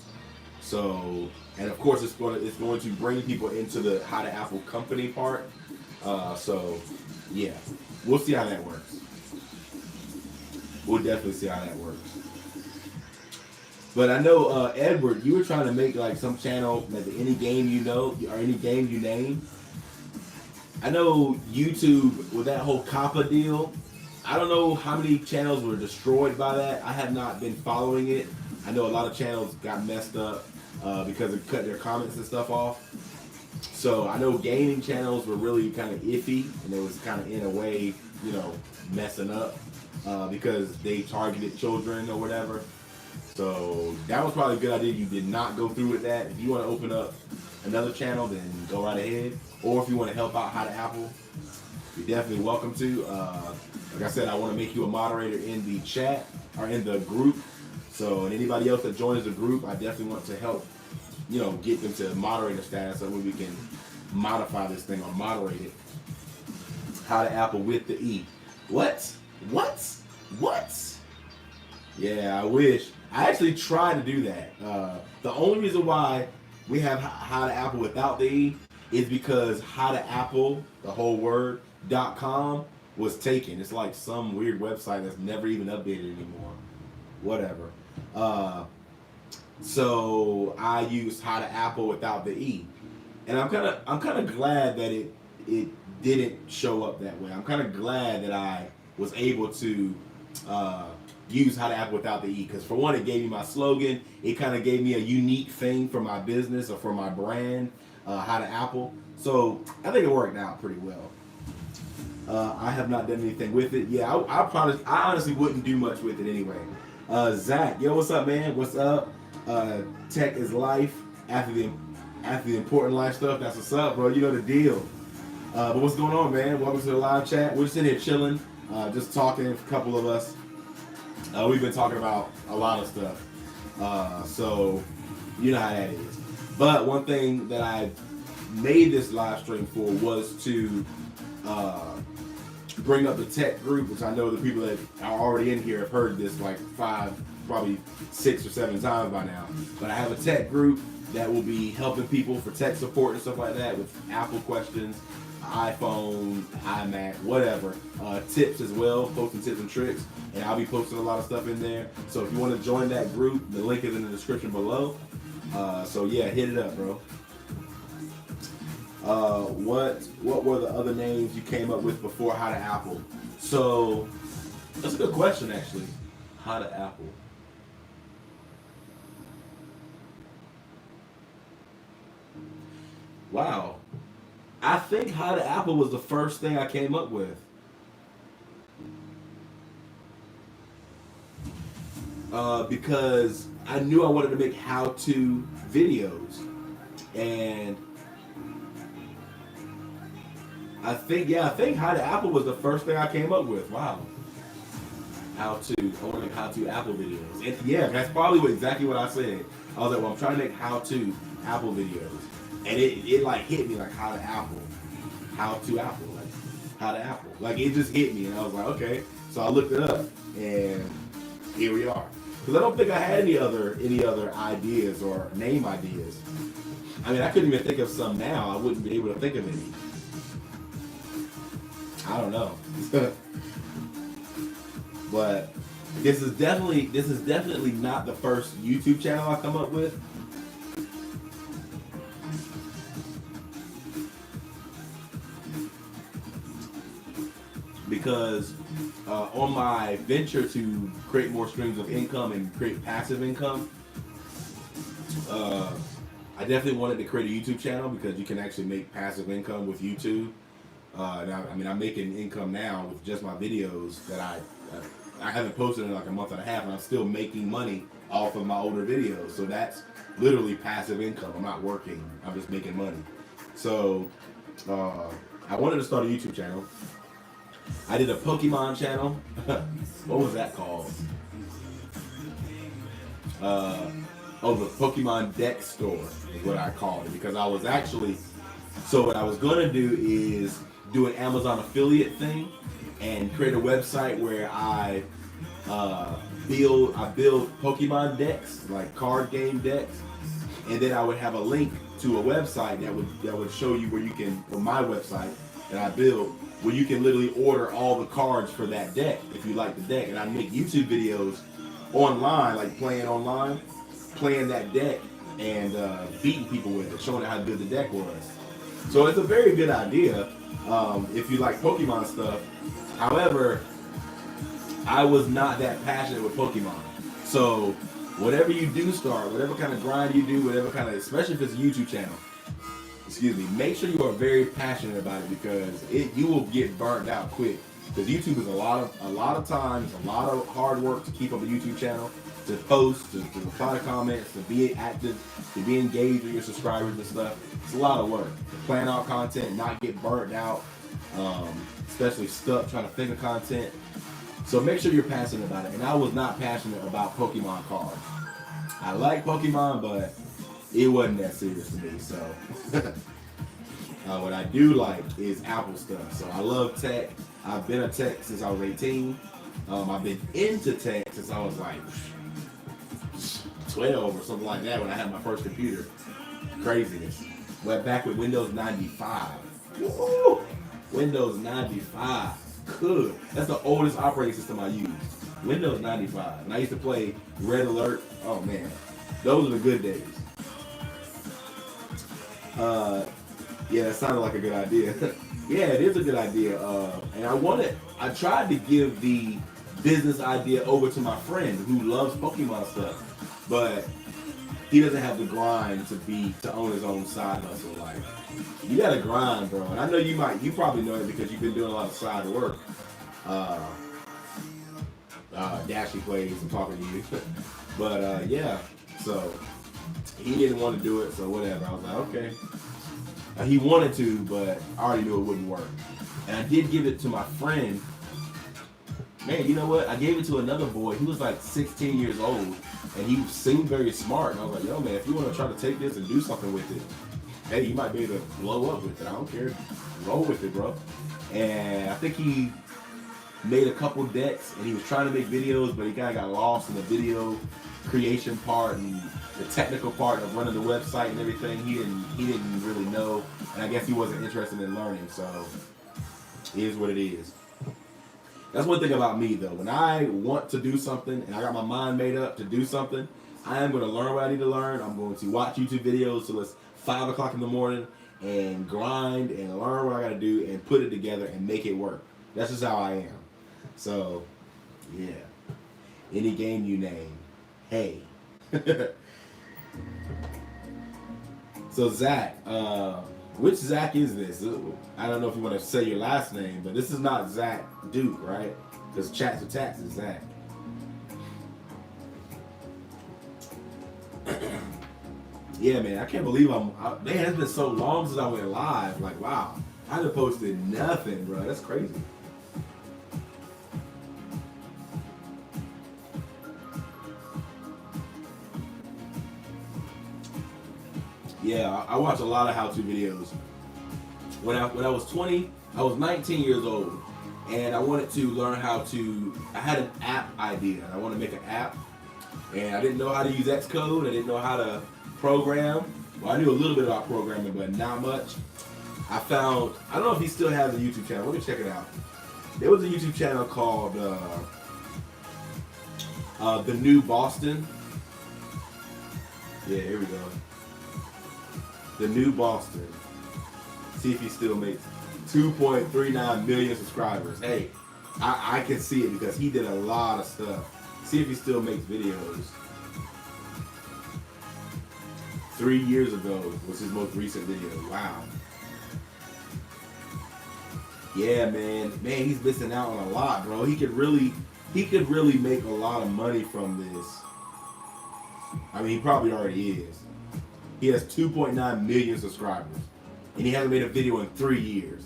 So, and of course, it's going to bring people into the How to Apple company part. So, yeah, we'll see how that works. We'll definitely see how that works. But I know, Edward, you were trying to make like some channel, like any game you know, or any game you name. I know YouTube, with that whole COPPA deal, I don't know how many channels were destroyed by that. I have not been following it. I know a lot of channels got messed up because they cut their comments and stuff off. So I know gaming channels were really kind of iffy, and it was kind of in a way, you know, messing up because they targeted children or whatever. So that was probably a good idea. You did not go through with that. If you want to open up another channel, then go right ahead. Or if you want to help out How to Apple, you're definitely welcome to. Like I said, I want to make you a moderator in the chat or in the group. So, and anybody else that joins the group, I definitely want to help, you know, get them to moderator status so we can modify this thing or moderate it. How to Apple with the E. What? Yeah, I wish. I actually tried to do that. The only reason why we have How to Apple without the E is because How to Apple, the whole word, .com was taken. It's like some weird website that's never even updated anymore. Whatever. So I used How to Apple without the E. And I'm kind of glad that it didn't show up that way. I'm kind of glad that I was able to use How to Apple without the E, because for one, it gave me my slogan. It kind of gave me a unique thing for my business or for my brand, How to Apple. So I think it worked out pretty well. I have not done anything with it. Yeah, I honestly wouldn't do much with it anyway. Zach, yo, what's up, man? What's up? Tech is life. After the important life stuff, that's what's up, bro. You know the deal. But what's going on, man? Welcome to the live chat. We're just in here chilling, just talking. A couple of us. We've been talking about a lot of stuff. So you know how that is. But one thing that I made this live stream for was to bring up the tech group, which I know the people that are already in here have heard this like 5, probably 6 or 7 times by now. But I have a tech group that will be helping people for tech support and stuff like that with Apple questions, iPhone, iMac, whatever. Tips as well, posting tips and tricks. And I'll be posting a lot of stuff in there. So if you want to join that group, the link is in the description below. So yeah, hit it up, bro. What were the other names you came up with before How to Apple? So that's a good question, actually. How to Apple. Wow. I think How to Apple was the first thing I came up with. Because I knew I wanted to make how-to videos. And I think How to Apple was the first thing I came up with. Wow. I want to make how-to Apple videos. And yeah, that's probably exactly what I said. I was like, well, I'm trying to make how-to Apple videos. And it like hit me like how to Apple, like how to Apple. Like it just hit me, and I was like, okay. So I looked it up, and here we are. Because I don't think I had any other ideas or name ideas. I mean, I couldn't even think of some now. I wouldn't be able to think of any. I don't know. But this is definitely not the first YouTube channel I come up with. Because on my venture to create more streams of income and create passive income, I definitely wanted to create a YouTube channel because you can actually make passive income with YouTube. Now, I mean, I'm making income now with just my videos that I haven't posted in like a month and a half, and I'm still making money off of my older videos. So that's literally passive income. I'm not working. I'm just making money. So I wanted to start a YouTube channel. I did a Pokemon channel. What was that called? The Pokemon Deck Store is what I called it, because I was actually, so what I was going to do is do an Amazon affiliate thing and create a website where I build Pokemon decks, like card game decks, and then I would have a link to a website that would show you where you can, or my website that I build, where you can literally order all the cards for that deck if you like the deck, and I make YouTube videos online, like playing that deck and beating people with it, showing how good the deck was. So it's a very good idea if you like Pokemon stuff. However, I was not that passionate with Pokemon. So whatever you do start, whatever kind of grind you do, whatever kind of, especially if it's a YouTube channel, make sure you are very passionate about it, because you will get burnt out quick. Because YouTube is a lot of times, a lot of hard work to keep up a YouTube channel, to post, to reply to comments, to be active, to be engaged with your subscribers and stuff. It's a lot of work. To plan out content, not get burnt out, especially stuck trying to think of content. So make sure you're passionate about it. And I was not passionate about Pokemon cards. I like Pokemon, but it wasn't that serious to me. So what I do like is Apple stuff. So I love tech. I've been a tech since I was 18. I've been into tech since I was like 12 or something like that when I had my first computer. Craziness. Went back with Windows 95. Woo! Windows 95. Good. That's the oldest operating system I used. Windows 95. And I used to play Red Alert. Oh man. Those are the good days. Yeah, that sounded like a good idea. Yeah, it is a good idea. And I tried to give the business idea over to my friend who loves Pokemon stuff, but he doesn't have the grind to own his own side hustle. Like, you gotta grind, bro. And I know you probably know it because you've been doing a lot of side work. Dashy plays and talking to you. But yeah, so he didn't want to do it, so whatever. I was like, okay. He wanted to, but I already knew it wouldn't work. And I did give it to my friend. Man, you know what? I gave it to another boy. He was like 16 years old, and he seemed very smart. And I was like, yo, man, if you want to try to take this and do something with it, hey, you might be able to blow up with it. I don't care. Roll with it, bro. And I think he made a couple decks, and he was trying to make videos, but he kind of got lost in the video creation part and the technical part of running the website and everything. He didn't really know, and I guess he wasn't interested in learning. So it is what it is. That's one thing about me, though. When I want to do something and I got my mind made up to do something, I am going to learn what I need to learn. I'm going to watch YouTube videos till it's 5 o'clock in the morning and grind and learn what I got to do and put it together and make it work. That's just how I am. So, yeah. Any game you name, hey. So, Zach, which Zach is this? I don't know if you want to say your last name, but this is not Zach Duke, right? Because Chats with Tats is Zach. Yeah, man, I can't believe man, it's been so long since I went live. Like, wow, I haven't posted nothing, bro. That's crazy. Yeah, I watch a lot of how-to videos. When I was 20, I was 19 years old, and I wanted to learn how to. I had an app idea. I wanted to make an app, and I didn't know how to use Xcode. I didn't know how to program. Well, I knew a little bit about programming, but not much. I found. I don't know if he still has a YouTube channel. Let me check it out. There was a YouTube channel called The New Boston. Yeah, here we go. The New Boston. See if he still makes 2.39 million subscribers. Hey, I can see it because he did a lot of stuff. See if he still makes videos. 3 years ago was his most recent video. Wow. Yeah, man, he's missing out on a lot, bro. He could really make a lot of money from this. I mean, he probably already is. He has 2.9 million subscribers, and he hasn't made a video in 3 years.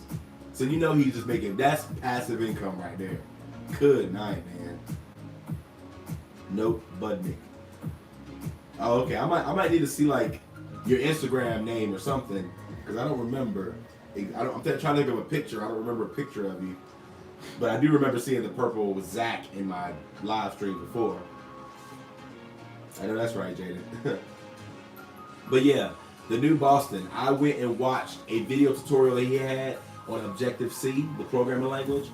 So you know he's just making, that's passive income right there. Good night, man. Nope, Budnick. Oh, okay. I might need to see like your Instagram name or something, because I don't remember. I'm trying to think of a picture. I don't remember a picture of you, but I do remember seeing the purple with Zach in my live stream before. I know that's right, Jaden. But yeah, The New Boston. I went and watched a video tutorial that he had on Objective-C, the programming language,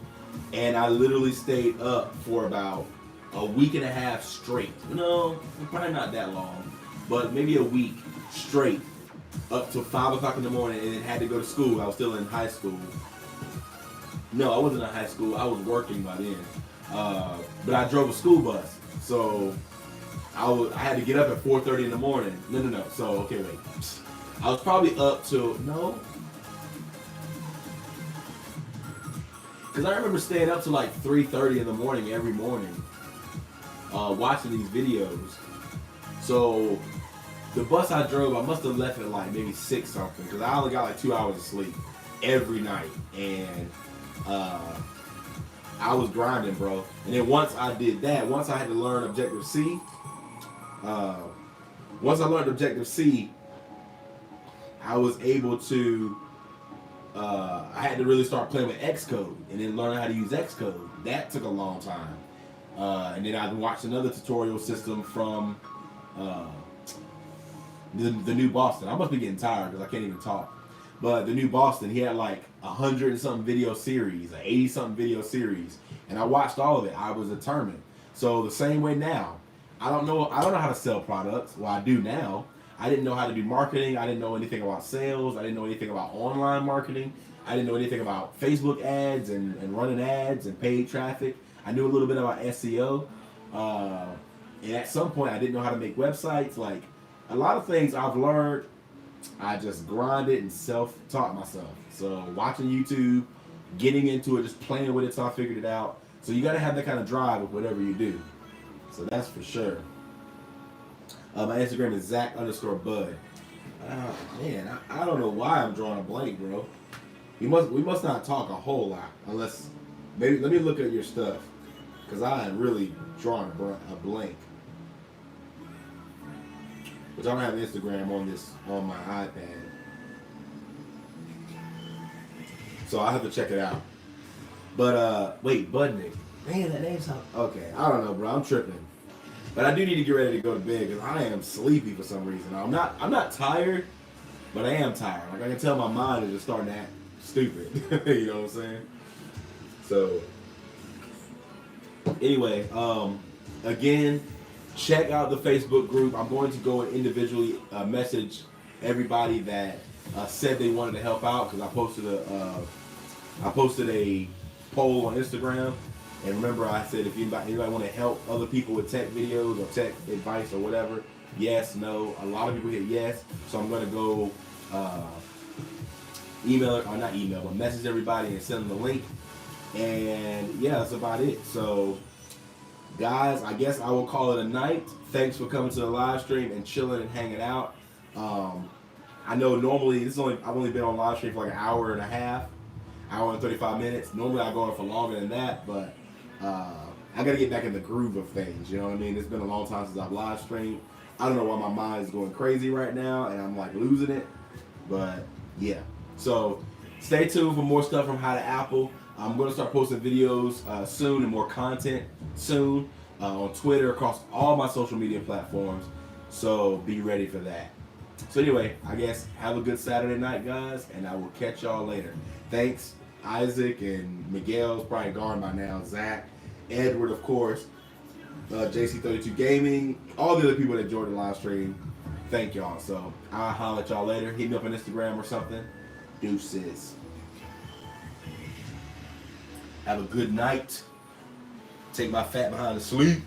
and I literally stayed up for about a week and a half straight. No, probably not that long, but maybe a week straight, up to 5 o'clock in the morning, and then had to go to school. I was still in high school. No, I wasn't in high school. I was working by then. But I drove a school bus, so I had to get up at 4:30 in the morning. No. So, okay, wait. I was probably up till, no. Because I remember staying up till like 3:30 in the morning every morning, watching these videos. So, the bus I drove, I must have left at like maybe 6 something, because I only got like 2 hours of sleep every night. And I was grinding, bro. And then once I did that, once I had to learn Objective-C, once I learned Objective-C, I was able to, I had to really start playing with Xcode and then learn how to use Xcode. That took a long time. And then I watched another tutorial system from the New Boston. I must be getting tired because I can't even talk. But The New Boston, he had like 100 and something video series, an 80 something video series, and I watched all of it. I was determined. So the same way now, I don't know how to sell products. Well, I do now. I didn't know how to do marketing. I didn't know anything about sales. I didn't know anything about online marketing. I didn't know anything about Facebook ads and running ads and paid traffic. I knew a little bit about SEO. And at some point, I didn't know how to make websites. Like, a lot of things I've learned, I just grinded and self-taught myself. So watching YouTube, getting into it, just playing with it till I figured it out. So you got to have that kind of drive with whatever you do. So that's for sure. My Instagram is Zach_Bud. Man, I don't know why I'm drawing a blank, bro. We must not talk a whole lot, unless maybe let me look at your stuff, because I am really drawing a blank. Which I don't have Instagram on my iPad, so I have to check it out. But wait, Budnick, man, that name's okay. I don't know, bro. I'm tripping. But I do need to get ready to go to bed because I am sleepy for some reason. I'm not tired, but I am tired. Like, I can tell my mind is just starting to act stupid. You know what I'm saying? So anyway, again, check out the Facebook group. I'm going to go and individually message everybody that said they wanted to help out, because I posted a poll on Instagram. And remember, I said if anybody want to help other people with tech videos or tech advice or whatever, yes, no. A lot of people hit yes. So I'm going to go message everybody and send them the link. And yeah, that's about it. So guys, I guess I will call it a night. Thanks for coming to the live stream and chilling and hanging out. I know normally I've only been on live stream for like an hour and a half, hour and 35 minutes. Normally I go on for longer than that, but I got to get back in the groove of things. You know what I mean? It's been a long time since I've live streamed. I don't know why my mind is going crazy right now and I'm like losing it. But yeah. So stay tuned for more stuff from How to Apple. I'm going to start posting videos soon and more content soon on Twitter, across all my social media platforms. So be ready for that. So anyway, I guess have a good Saturday night, guys, and I will catch y'all later. Thanks, Isaac and Miguel's probably gone by now. Zach, Edward, of course, JC32 Gaming, all the other people that joined the live stream. Thank y'all. So I'll holler at y'all later. Hit me up on Instagram or something. Deuces. Have a good night. Take my fat behind to sleep.